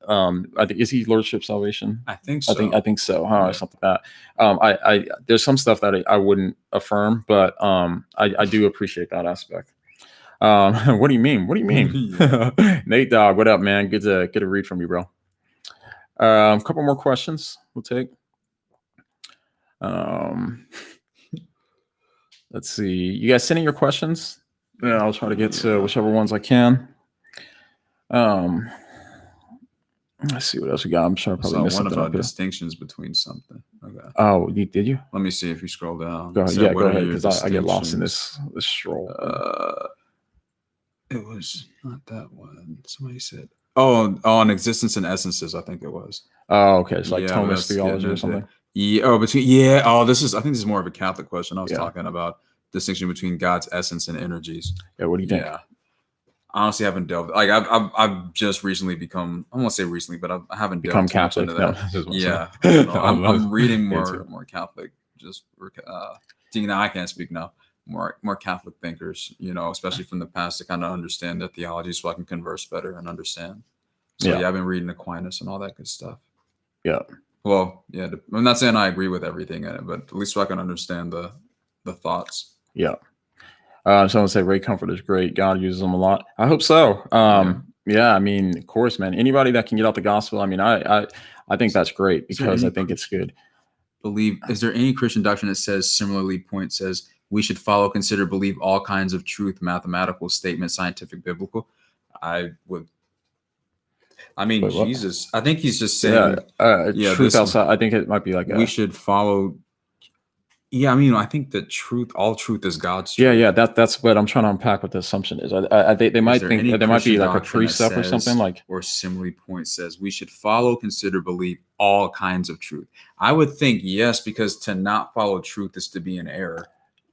I think, is he Lordship Salvation? I think so. I think so. Something like that. I there's some stuff that I wouldn't affirm, but I do appreciate that aspect. What do you mean? What do you mean? Nate Dog, what up, man? Good to get a read from you, bro. A couple more questions we'll take. Let's see. You guys sending your questions? Yeah, I'll try to get to whichever ones I can. Let's see what else we got. I'm sure I probably missed something. One about distinctions between something. Okay. Oh, did you? Let me see if you scroll down. Go ahead. Yeah, go ahead. Because I get lost in this scroll. It was not that one. Somebody said, on existence and essences. I think it was. Oh, okay. It's like Thomist theology or something. This is. I think this is more of a Catholic question. I was talking about distinction between God's essence and energies. Yeah. What do you think? Yeah. Honestly, I haven't delved. Like I've just recently become. I won't say recently, but I haven't become Catholic. Into that. I'm reading more Catholic. Just now, I can't speak now. More Catholic thinkers, you know, especially from the past, to kind of understand their theology, so I can converse better and understand. So I've been reading Aquinas and all that good stuff. Yeah. Well, I'm not saying I agree with everything in it, but at least so I can understand the thoughts. Yeah. Someone said Ray Comfort is great. God uses them a lot. I hope so. I mean, of course, man. Anybody that can get out the gospel, I mean, I think that's great because I think it's good. Is there any Christian doctrine that says similarly? Says we should follow, consider, believe all kinds of truth, mathematical statements, scientific, biblical? Jesus. I think he's just saying, truth outside. I think it might be like we should follow. Yeah, I mean, I think that all truth is God's truth. Yeah, that's what I'm trying to unpack what the assumption is. They might think that there might be like a precept or something like. Or similarly point says we should follow, consider, believe all kinds of truth. I would think yes, because to not follow truth is to be in error.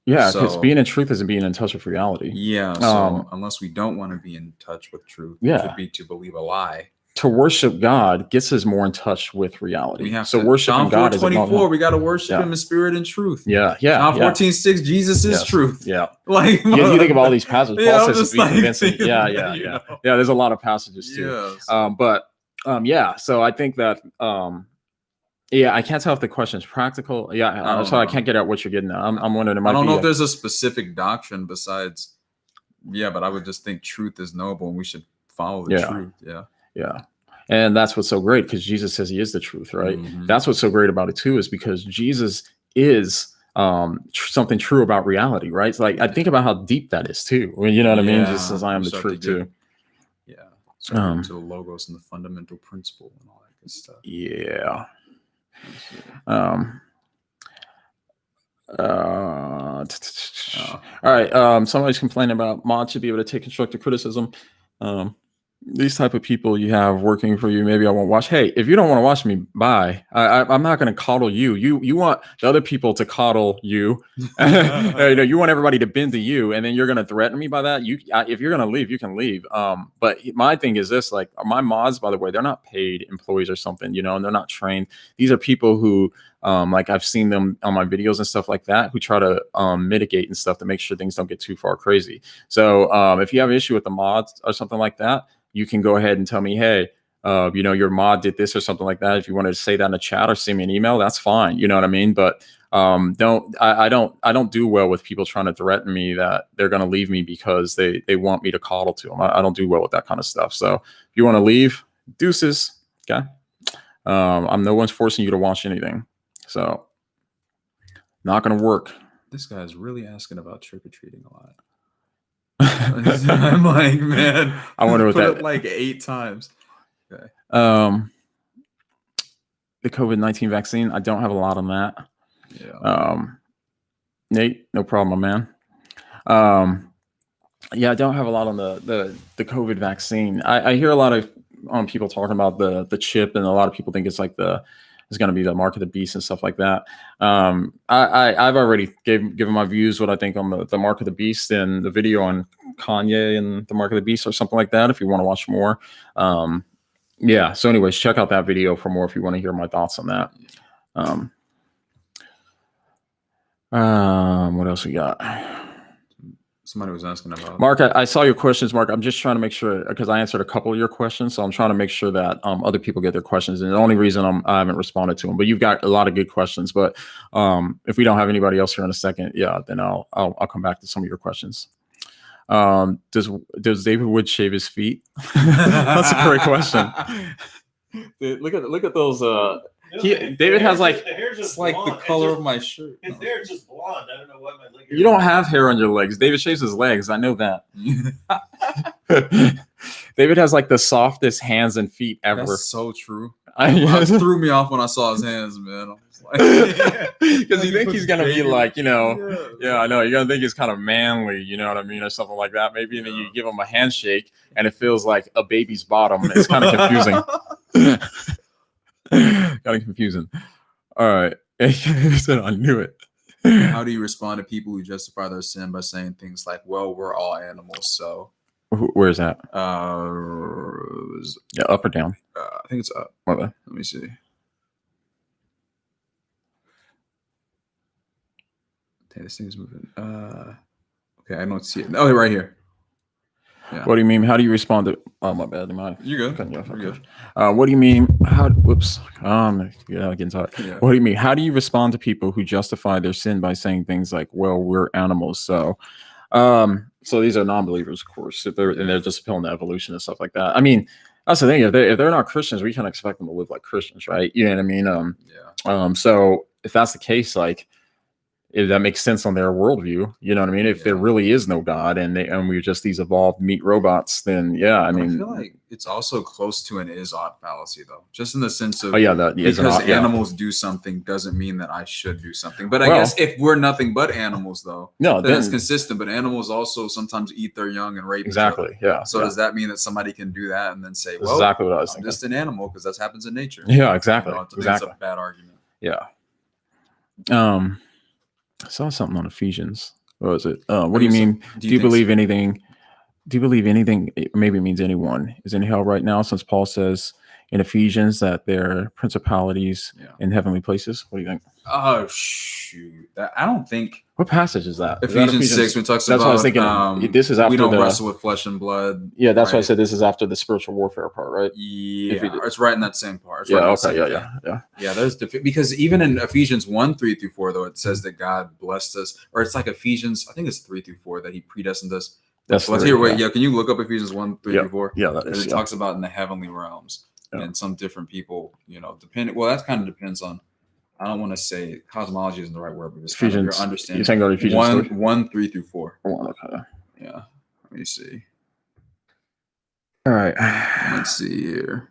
Yeah, because being in truth isn't being in touch with reality. Yeah, so unless we don't want to be in touch with truth, it could be to believe a lie. To worship God gets us more in touch with reality. We have so worshiping God is 24. We got to worship Him in spirit and truth. Yeah. John 14:6. Jesus is truth. Yeah. Like you think of all these passages. Paul says to be convincing. Yeah. There's a lot of passages too. Yes. So I think that Yeah, I can't tell if the question is practical. Yeah, so I can't get at what you're getting at. I'm wondering. I don't know if there's a specific doctrine besides. Yeah, but I would just think truth is noble, and we should follow the truth. Yeah. And that's what's so great, because Jesus says he is the truth, right? That's what's so great about it too, is because Jesus is something true about reality, right? It's like, I think about how deep that is too. Well, you know what I mean? Jesus says, I am the truth too. Yeah. So into the logos and the fundamental principle and all that good stuff. Yeah. All right. Somebody's complaining about mods should be able to take constructive criticism. These type of people you have working for you, maybe I won't watch. Hey, if you don't want to watch me, bye. I'm not going to coddle you. You want the other people to coddle you. You want everybody to bend to you, and then you're going to threaten me by that. If you're going to leave, you can leave. But my thing is this: like, my mods, by the way, they're not paid employees or something, and they're not trained. These are people who, like, I've seen them on my videos and stuff like that, who try to mitigate and stuff to make sure things don't get too far crazy. So if you have an issue with the mods or something like that, you can go ahead and tell me, hey, your mod did this or something like that. If you want to say that in the chat or send me an email, that's fine. You know what I mean? But I don't do well with people trying to threaten me that they're going to leave me because they want me to coddle to them. I don't do well with that kind of stuff. So if you want to leave, deuces. Okay. No one's forcing you to watch anything. So not going to work. This guy's really asking about trick-or-treating a lot. I'm like, man, I wonder what that like 8 times. Okay. The COVID-19 vaccine, I don't have a lot on that. Yeah. Nate, no problem, my man. Yeah, I don't have a lot on the COVID vaccine. I hear a lot of people talking about the chip, and a lot of people think it's like it's going to be the mark of the beast and stuff like that. I've already given my views, what I think on the mark of the beast, and the video on Kanye and the mark of the beast or something like that, if you want to watch more. Yeah. So anyways, check out that video for more if you want to hear my thoughts on that. What else we got? Somebody was asking about Mark. I saw your questions, Mark. I'm just trying to make sure, because I answered a couple of your questions, so I'm trying to make sure that other people get their questions. And the only reason I haven't responded to them, but you've got a lot of good questions. But if we don't have anybody else here in a second, then I'll come back to some of your questions. Does David Wood shave his feet? That's a great question. Dude, look at those. David has like, it's like the color of my shirt. His hair is just blonde. I don't know why my leg. You don't have hair on your legs. David shaves his legs. I know that. David has like the softest hands and feet ever. That's so true. It threw me off when I saw his hands, man. Because you think he's gonna be like, I know, you're gonna think he's kind of manly, you know what I mean, or something like that. Maybe, and then you give him a handshake, and it feels like a baby's bottom. It's kind of confusing. Kind of confusing. All right. I knew it. How do you respond to people who justify their sin by saying things like, well, we're all animals, so. Where's that? Yeah, up or down? I think it's up. Okay. Let me see. Okay, this thing's moving. Okay, I don't see it. Oh, right here. Yeah. What do you mean? How do you respond to? Oh, my bad. You're good. You're good. What do you mean? Whoops. Getting tired. Yeah. What do you mean? How do you respond to people who justify their sin by saying things like, "Well, we're animals"? So these are non-believers, of course. They're just appealing to evolution and stuff like that. I mean, that's the thing. If they're not Christians, we can't expect them to live like Christians, right? You know what I mean? So if that's the case, like, if that makes sense on their worldview, you know what I mean? If there really is no God and we're just these evolved meat robots, then I mean, I feel like it's also close to an is-ought fallacy, though, just in the sense of because animals do something doesn't mean that I should do something. But I guess if we're nothing but animals, though, then it's consistent. But animals also sometimes eat their young and rape each other. Yeah. So does that mean that somebody can do that and then say, well, exactly what I was I'm just an animal because that happens in nature? Yeah, exactly. That's a bad argument. Yeah. I saw something on Ephesians. What was it? What do you mean? Do you believe anything? Do you believe anything? Maybe it means anyone is in hell right now, since Paul says in Ephesians that they're principalities in heavenly places? What do you think? Oh shoot, I don't think. What passage is that? Ephesians 6, when it talks that's about. What I was thinking. This is after we don't wrestle with flesh and blood. Yeah, that's why I said this is after the spiritual warfare part, right? Yeah, it's right in that same part. It's yeah. Right Okay. Yeah. There's because even in Ephesians 1:3-4, though, it says that God blessed us, or it's like Ephesians, I think it's 3-4 that He predestined us. That's here. Wait, can you look up Ephesians 1:3-4? Yeah, that is. It talks about in the heavenly realms and some different people. Depending. Well, that kind of depends on. I don't want to say cosmology isn't the right word, but it's kind of your understanding. You're saying go to Ephesians 1:3-4. Okay. Yeah. Let me see. All right. Let's see here.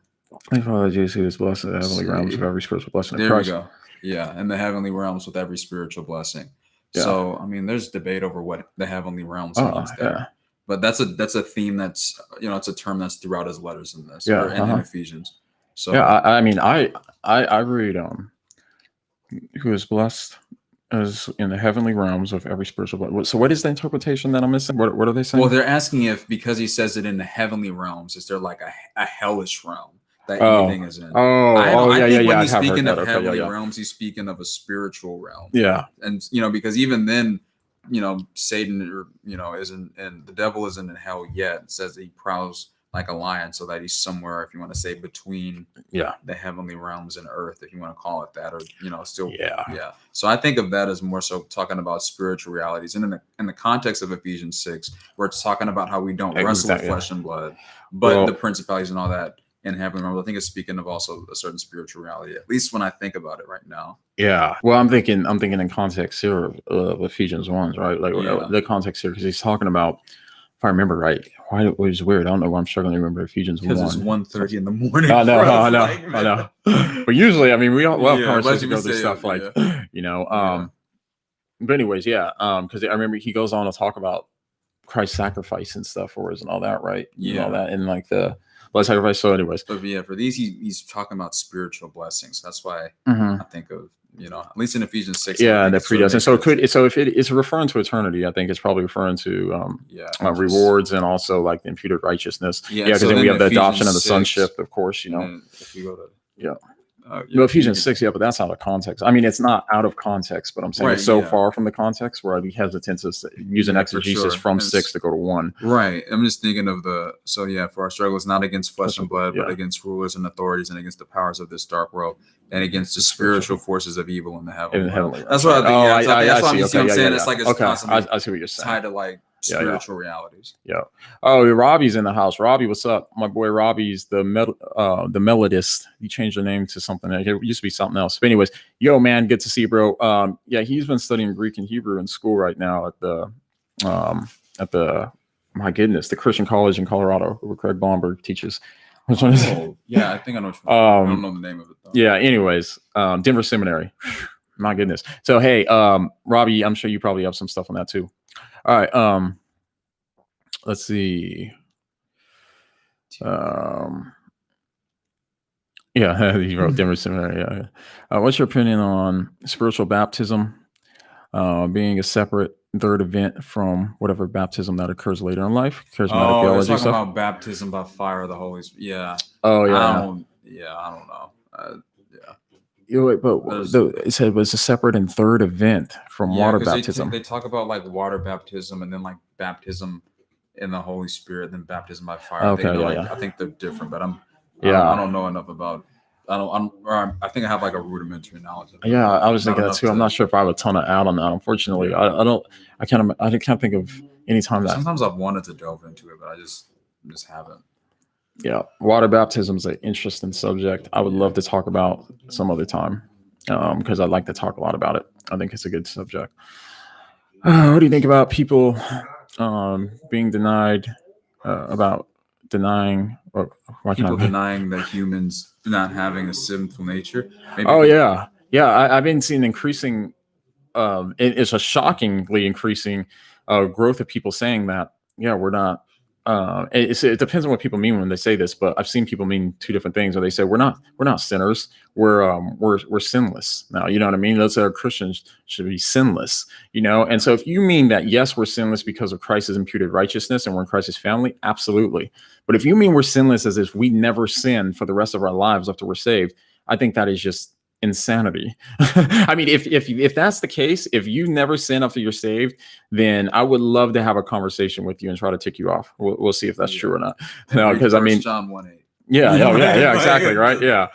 Thank Father Jesus, who is blessed in the heavenly realms with every spiritual blessing. There we go. Yeah, in the heavenly realms with every spiritual blessing. Yeah. So, I mean, there's debate over what the heavenly realms means there. Yeah. But that's a theme that's it's a term that's throughout his letters in this. Yeah. In Ephesians. So yeah, I mean, I read who is blessed as in the heavenly realms of every spiritual blood. So what is the interpretation that I'm missing? What are they saying? Well, they're asking if, because he says it in the heavenly realms, is there like a hellish realm that anything is in? I think when he's speaking of heavenly realms, he's speaking of a spiritual realm. Yeah. And, because even then, Satan isn't, and the devil isn't in hell yet. It says that he prowls like a lion, so that he's somewhere, if you want to say, between the heavenly realms and earth, if you want to call it that, or still So I think of that as more so talking about spiritual realities, and in the context of Ephesians 6, where it's talking about how we don't wrestle with flesh and blood, but the principalities and all that in heavenly realms. I think it's speaking of also a certain spiritual reality, at least when I think about it right now. Yeah. Well, I'm thinking in context here of Ephesians 1, right? Like the context here, because he's talking about. If I remember right, which is weird. I don't know why I'm struggling to remember Ephesians 1. Because it's 1:30 in the morning. I know. But usually, I mean, we all have conversations go through stuff like, But anyways, because I remember he goes on to talk about Christ's sacrifice and stuff for us and all that, right? Yeah. And all that, and like the blood sacrifice. So anyways. But for these, he's talking about spiritual blessings. That's why I think of, at least in Ephesians 6. Yeah, that predestined. So if it is referring to eternity, I think it's probably referring to rewards and also like the imputed righteousness. Yeah, because then we have the adoption of the sonship, of course. If you go to Ephesians 6, but that's out of context. I mean, it's not out of context, but I'm saying it's so far from the context where I'd be hesitant to use an exegesis from 6 to go to 1. Right. I'm just thinking of for our struggle is not against flesh and blood, but against rulers and authorities and against the powers of this dark world and against the spiritual forces of evil in the heavenly. That's what I think. That's what I'm saying. It's like it's constantly I see what you're saying. Tied to like spiritual realities. Yeah. Oh, Robbie's in the house. Robbie, what's up? My boy Robbie's the melodist. He changed the name to something. It used to be something else. But anyways, man, good to see you, bro. He's been studying Greek and Hebrew in school right now at the my goodness, the Christian college in Colorado where Craig Blomberg teaches. Which one is it? Yeah, I think I know which one. I don't know the name of it though. Yeah, anyways, Denver Seminary. My goodness. So hey, Robbie, I'm sure you probably have some stuff on that too. All right. Let's see. He wrote Denver Seminary. What's your opinion on spiritual baptism being a separate third event from whatever baptism that occurs later in life? Charismatic theology talking stuff. About baptism by fire of the Holy Spirit. Yeah. Oh yeah. I don't know. It said it was a separate and third event from water baptism. They talk about like water baptism and then like baptism in the Holy Spirit, then baptism by fire. Okay, I think they're different, but I don't know enough about. I think I have like a rudimentary knowledge. Yeah, I was thinking that too. I'm not sure if I have a ton of out on that. Unfortunately, I can't think of any time that. Sometimes I've wanted to delve into it, but I just haven't. Yeah, water baptism is an interesting subject. I would love to talk about some other time because I'd like to talk a lot about it. I think it's a good subject. What do you think about people being denied about denying or denying that humans not having a sinful nature? Maybe I've been seeing increasing. It's a shockingly increasing growth of people saying that we're not it depends on what people mean when they say this, but I've seen people mean two different things. Or they say we're not sinners, we're sinless. Now, you know what I mean? Those that are Christians should be sinless, you know. And so if you mean that, yes, we're sinless because of Christ's imputed righteousness and we're in Christ's family, absolutely. But if you mean we're sinless as if we never sin for the rest of our lives after we're saved, I think that is just insanity. I mean, if that's the case, if you never sin after you're saved, then I would love to have a conversation with you and try to tick you off. We'll see if that's true or not. No, because I mean, John 1:8. Yeah, exactly, right. Yeah.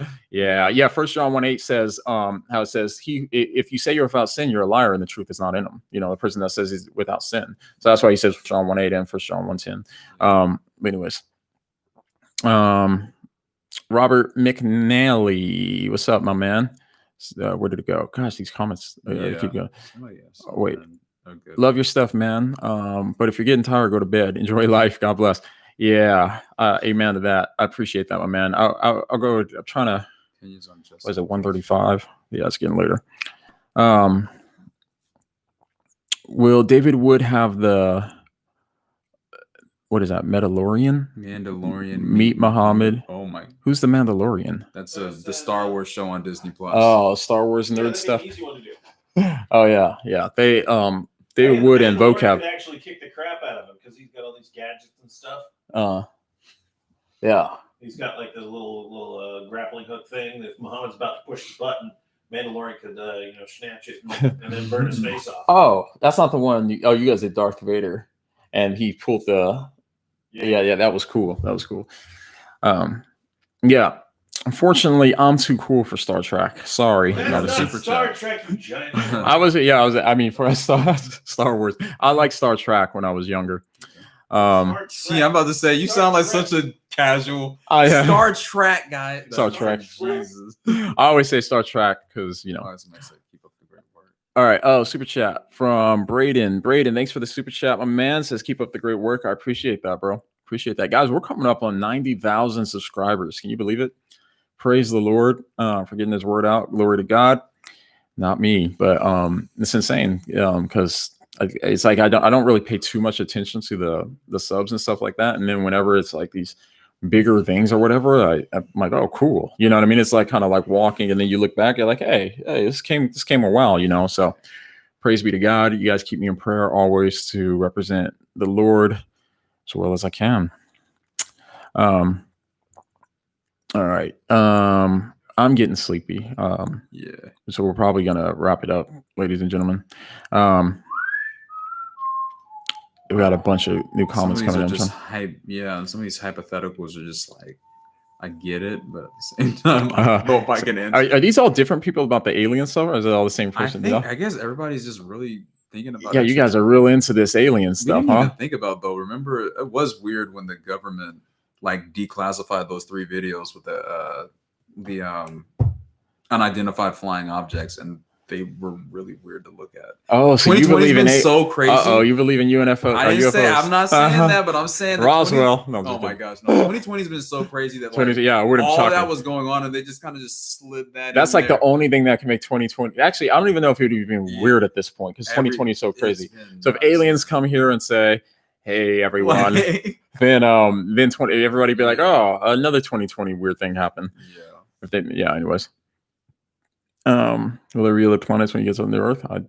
1 John 1:8 says, how it says, if you say you're without sin, you're a liar, and the truth is not in him. You know, the person that says he's without sin. So that's why he says John 1:8 and 1 John 1:10. But anyways, Robert McNally, what's up, my man? Where did it go? Gosh, these comments keep going. Oh, wait. Okay. Love your stuff, man. But if you're getting tired, go to bed. Enjoy life. God bless. Yeah. Amen to that. I appreciate that, my man. I'll go. I'm trying to. What is it? 1:35. Yeah, it's getting later. Will David Wood have the? What is that? Mandalorian. Meet Muhammad. Oh my! Who's the Mandalorian? That's the Star Wars show on Disney Plus. Oh, Star Wars nerd stuff. Oh yeah. David Wood and vocab could actually kick the crap out of him because he's got all these gadgets and stuff. Yeah. He's got like the little grappling hook thing. If Muhammad's about to push the button, Mandalorian could snatch it and then burn his face off. Oh, that's not the one. You guys did Darth Vader, and he pulled the. Yeah. That was cool. Yeah. Unfortunately, I'm too cool for Star Trek. Sorry, not a super Star Trek, you giant. I mean, for Star Wars, I like Star Trek when I was younger. See, I'm about to say you sound like such a casual Star Trek guy. Star Trek. Jesus. I always say Star Trek because keep up the great work. All right. Oh, super chat from Braden. Braden, thanks for the super chat. My man says keep up the great work. I appreciate that, bro. Appreciate that, guys. We're coming up on 90,000 subscribers. Can you believe it? Praise the Lord for getting his word out. Glory to God. Not me, but it's insane because it's like I don't really pay too much attention to the subs and stuff like that. And then whenever it's like these bigger things or whatever, I'm like, oh, cool. You know what I mean? It's like kind of like walking, and then you look back, you're like, hey, this came a while, you know. So praise be to God. You guys keep me in prayer always to represent the Lord as well as I can. All right. I'm getting sleepy. So we're probably gonna wrap it up, ladies and gentlemen. We got a bunch of new comments coming in. Just and some of these hypotheticals are just like, I get it, but at the same time, I don't know if I can answer. Are these all different people about the alien stuff, or is it all the same person? I guess everybody's just really thinking about. Yeah, you guys are real into this alien stuff, huh? Even think about though. Remember, it was weird when the government like declassified those 3 videos with the unidentified flying objects, and they were really weird to look at. Oh, so you believe in so crazy? You believe in UFO? I didn't say. I'm not saying that, but I'm saying that Roswell. Oh my gosh, no! 2020 has been so crazy that like, all that was going on, and they just kind of just slid that. That's like the only thing that can make 2020. Actually, I don't even know if it would even be weird at this point because 2020 is so crazy. So if aliens come here and say, "Hey, everyone," then everybody be like, "Oh, another 2020 weird thing happened." Yeah. Anyways. Will there be other planets when he gets on the Earth? I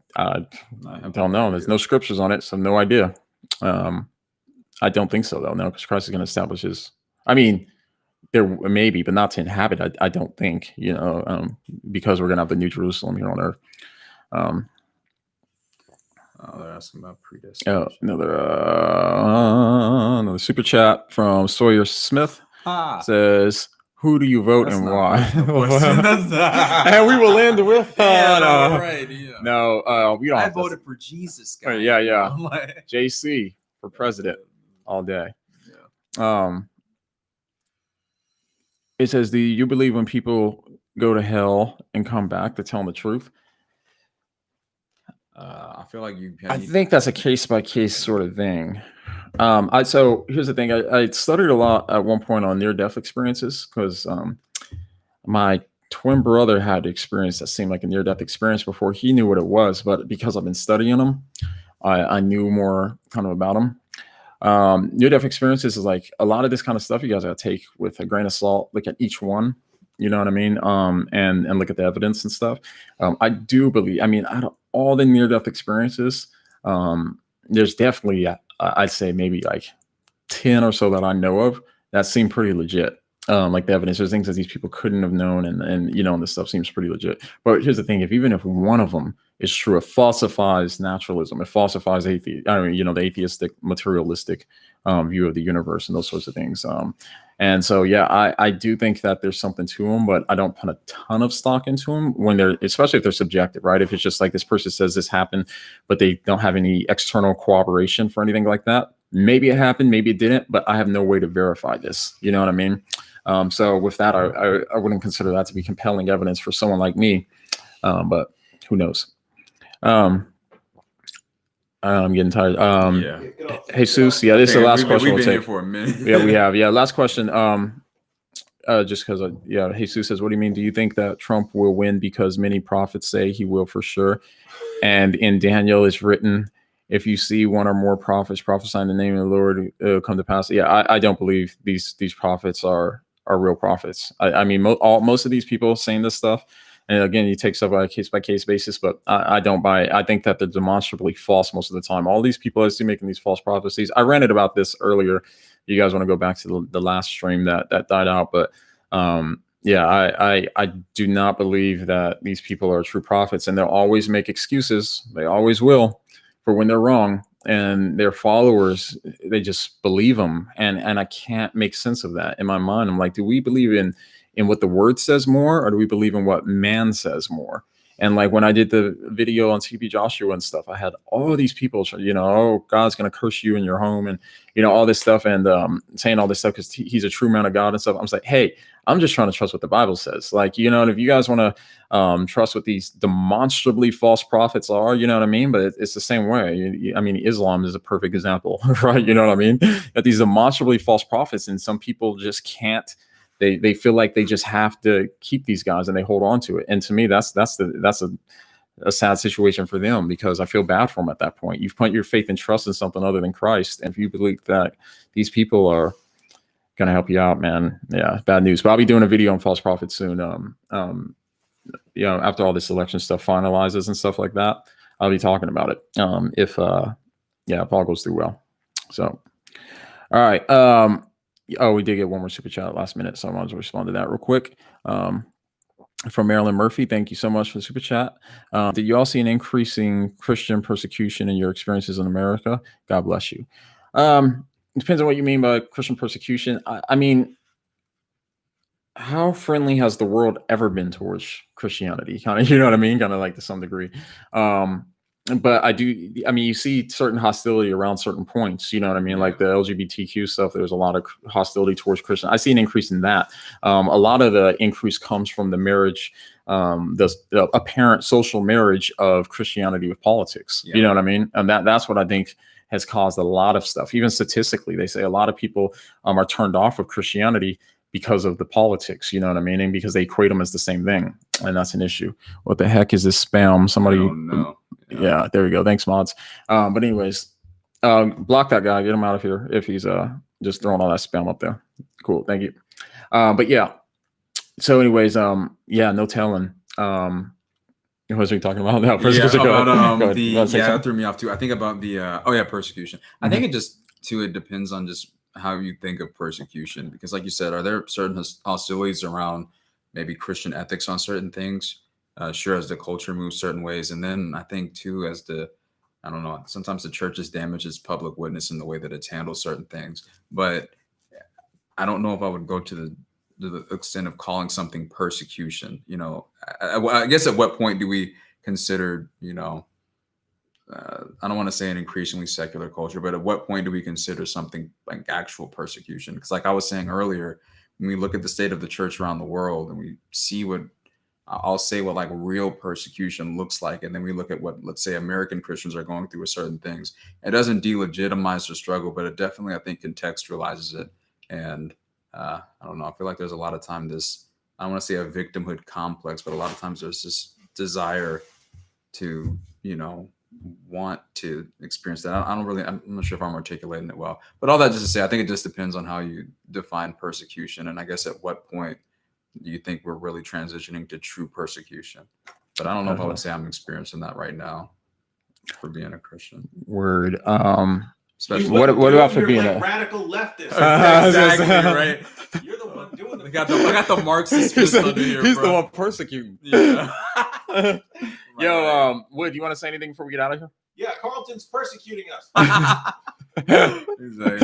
don't know. There's no scriptures on it, so no idea. I don't think so, though. No, because Christ is going to establish his. I mean, there may be, but not to inhabit. I don't think. Because we're going to have the New Jerusalem here on Earth. They're asking about predestination. Another super chat from Sawyer Smith says. Who do you vote and why? And we will end with we don't. I voted for Jesus, guys. Yeah. JC for president all day. Yeah. It says, do you believe when people go to hell and come back to tell the truth? I feel like I think that's a case by case sort of thing. So here's the thing. I studied a lot at one point on near-death experiences because my twin brother had experience that seemed like a near-death experience before he knew what it was. But because I've been studying them, I knew more kind of about them. near-death experiences is like a lot of this kind of stuff you guys gotta take with a grain of salt, look at each one, you know what I mean? And look at the evidence and stuff. I do believe, I mean, out of all the near-death experiences, there's definitely, I'd say maybe like 10 or so that I know of that seem pretty legit. Like the evidence, there's things that these people couldn't have known, and you know, and this stuff seems pretty legit. But here's the thing: even if one of them is true, it falsifies naturalism, it falsifies the atheistic, materialistic view of the universe and those sorts of things. And so, yeah, I do think that there's something to them, but I don't put a ton of stock into them when they're, especially if they're subjective, right? If it's just like this person says this happened, but they don't have any external corroboration for anything like that. Maybe it happened, maybe it didn't, but I have no way to verify this. You know what I mean? So with that, I wouldn't consider that to be compelling evidence for someone like me. But who knows? I'm getting tired. Yeah. Jesus, yeah, this is the last question. We've been here for a minute. Yeah, we have. Yeah, last question. Just because, yeah, Jesus says, what do you mean? Do you think that Trump will win because many prophets say he will for sure? And in Daniel is written, if you see one or more prophets prophesying the name of the Lord, it'll come to pass. Yeah, I don't believe these prophets are real prophets. I mean, most of these people saying this stuff, and again, you take stuff on a case by case basis, but I don't buy it. I think that they're demonstrably false most of the time. All these people I see making these false prophecies. I ranted about this earlier. You guys want to go back to the last stream that died out, but yeah, I do not believe that these people are true prophets, and they'll always make excuses. They always will for when they're wrong, and their followers, they just believe them. And I can't make sense of that in my mind. I'm like, do we believe in what the word says more, or do we believe in what man says more? And like when I did the video on TB Joshua and stuff, I had all of these people, you know, oh, God's going to curse you in your home, and, you know, all this stuff, and saying all this stuff because he's a true man of God and stuff. I was like, hey, I'm just trying to trust what the Bible says. Like, you know, and if you guys want to trust what these demonstrably false prophets are, you know what I mean? But it's the same way. I mean, Islam is a perfect example, right? You know what I mean? That these demonstrably false prophets, and some people just can't. They feel like they just have to keep these guys, and they hold on to it. And to me, that's a sad situation for them, because I feel bad for them at that point. You've put your faith and trust in something other than Christ, and if you believe that these people are going to help you out, man, yeah, bad news. But I'll be doing a video on false prophets soon. You know, after all this election stuff finalizes and stuff like that, I'll be talking about it. If all goes through well. So, all right. Oh, we did get one more super chat last minute, so I wanted to respond to that real quick. From Marilyn Murphy, thank you so much for the super chat. Did you all see an increasing Christian persecution in your experiences in America? God bless you. It depends on what you mean by Christian persecution. I mean, how friendly has the world ever been towards Christianity? Kind of, you know what I mean? Kind of like to some degree. But I mean, you see certain hostility around certain points, you know what I mean? Like the LGBTQ stuff, there's a lot of hostility towards Christian. I see an increase in that. A lot of the increase comes from the marriage, the apparent social marriage of Christianity with politics. Yeah. You know what I mean? And that's what I think has caused a lot of stuff. Even statistically, they say a lot of people are turned off of Christianity because of the politics, you know what I mean? And because they equate them as the same thing. And that's an issue. What the heck is this spam? Somebody, yeah, there we go. Thanks, mods. But anyways, block that guy, get him out of here if he's just throwing all that spam up there. Cool, thank you. But yeah, so anyways, yeah, no telling. What was we talking about now? That threw me off too. I think about the persecution. I think it depends on just how you think of persecution, because like you said, are there certain hostilities around maybe Christian ethics on certain things? Sure, as the culture moves certain ways. And then I think too, I don't know, sometimes the church has damaged its public witness in the way that it's handled certain things. But I don't know if I would go to the extent of calling something persecution. You know, I guess at what point do we consider, you know, I don't want to say an increasingly secular culture, but at what point do we consider something like actual persecution? Because like I was saying earlier, when we look at the state of the church around the world and we see what like real persecution looks like, and then we look at what, let's say, American Christians are going through with certain things, it doesn't delegitimize the struggle, but it definitely, I think, contextualizes it. And I don't know, I feel like there's a lot of time I don't want to say a victimhood complex, but a lot of times there's this desire to, you know, want to experience that. I'm not sure if I'm articulating it well, but all that just to say, I think it just depends on how you define persecution. And I guess at what point do you think we're really transitioning to true persecution? But I don't know if I would say I'm experiencing that right now for being a Christian. Word. Especially what about for being a radical leftist? Exactly, right. You're the one doing the. I got the Marxist fist under here, he's bro. the one persecuting. Yeah. Yo, Wood, you want to say anything before we get out of here? Yeah, Carlton's persecuting us. Exactly.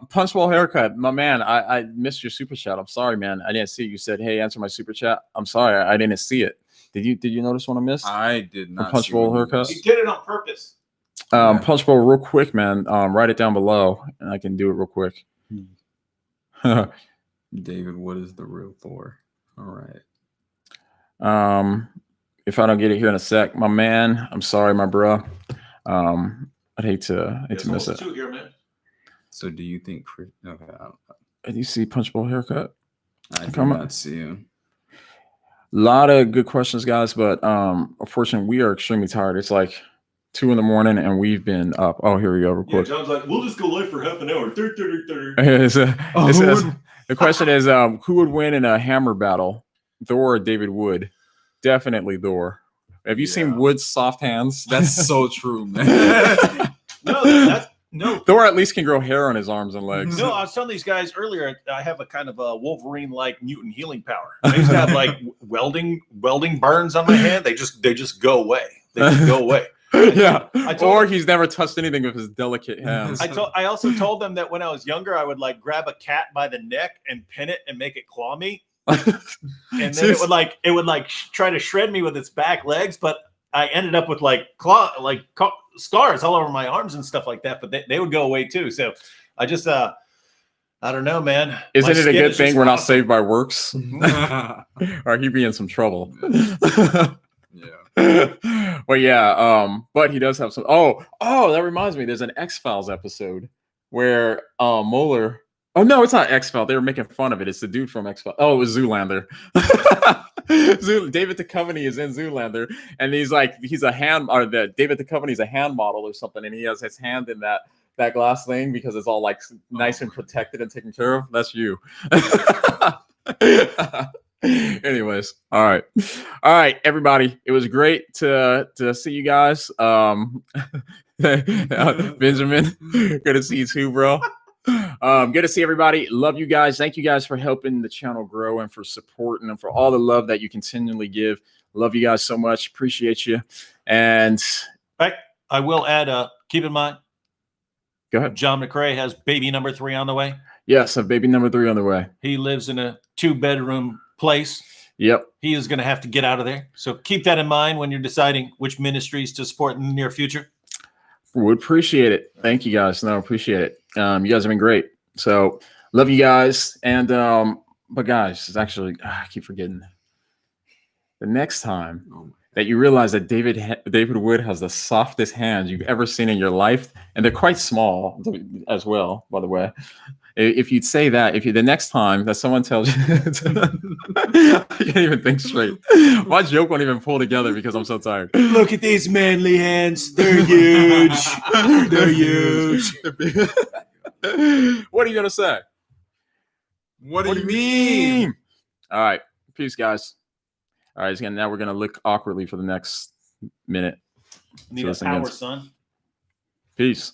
Punchbowl haircut, my man. I missed your super chat. I'm sorry, man. I didn't see it. You said, "Hey, answer my super chat." I'm sorry, I didn't see it. Did you notice what I missed? I did not. Punchbowl haircut. He did it on purpose. Punchbowl, real quick, man. Write it down below, and I can do it real quick. David Wood is the real Thor. All right. If I don't get it here in a sec, my man, I'm sorry, my bro. I'd hate to miss it. Here, man. So, do you think? Okay, Do you see Punchbowl haircut? I do not see him. A lot of good questions, guys, but unfortunately, we are extremely tired. It's like 2 a.m, and we've been up. Oh, here we go. Real quick. John's like, we'll just go live for half an hour. The question is, who would win in a hammer battle, Thor or David Wood? Definitely Thor. Have you seen Wood's soft hands? That's so true, man. No. Thor at least can grow hair on his arms and legs. No, I was telling these guys earlier, I have a kind of a Wolverine-like mutant healing power. I used to have like welding burns on my hand. They just go away. They just go away. Yeah. Or he's never touched anything with his delicate hands. I also told them that when I was younger, I would like grab a cat by the neck and pin it and make it claw me. And then it would try to shred me with its back legs, but I ended up with scars all over my arms and stuff like that. But they would go away too. So I just I don't know, man. Isn't it a good thing we're not saved by works? Or he'd be in some trouble. Yeah. But yeah, but he does have some. Oh, that reminds me. There's an X-Files episode where Mulder. Oh no, it's not X-Files. They were making fun of it. It's the dude from X-Files. Oh, it was Zoolander. David Duchovny is in Zoolander, and he's a hand, or David Duchovny's a hand model or something, and he has his hand in that glass thing because it's all like nice and protected and taken care of. That's you. Anyways, all right, everybody. It was great to see you guys. Benjamin, good to see you too, bro. Good to see everybody. Love you guys. Thank you guys for helping the channel grow and for supporting and for all the love that you continually give. Love you guys so much. Appreciate you. And I will add, keep in mind, go ahead. John McCrae has baby number 3 on the way. Yes, a baby number 3 on the way. He lives in a 2-bedroom place. Yep. He is going to have to get out of there. So keep that in mind when you're deciding which ministries to support in the near future. Would appreciate it. Thank you guys. No, appreciate it. You guys have been great. So love you guys. And but guys, it's actually I keep forgetting. The next time that you realize that David Wood has the softest hands you've ever seen in your life, and they're quite small as well, by the way. If you'd say that, the next time that someone tells you, I can't even think straight. My joke won't even pull together because I'm so tired. Look at these manly hands. They're huge. They're huge. What are you going to say? What do you mean? All right. Peace, guys. All right. Now we're going to look awkwardly for the next minute. Need a power, son. Peace.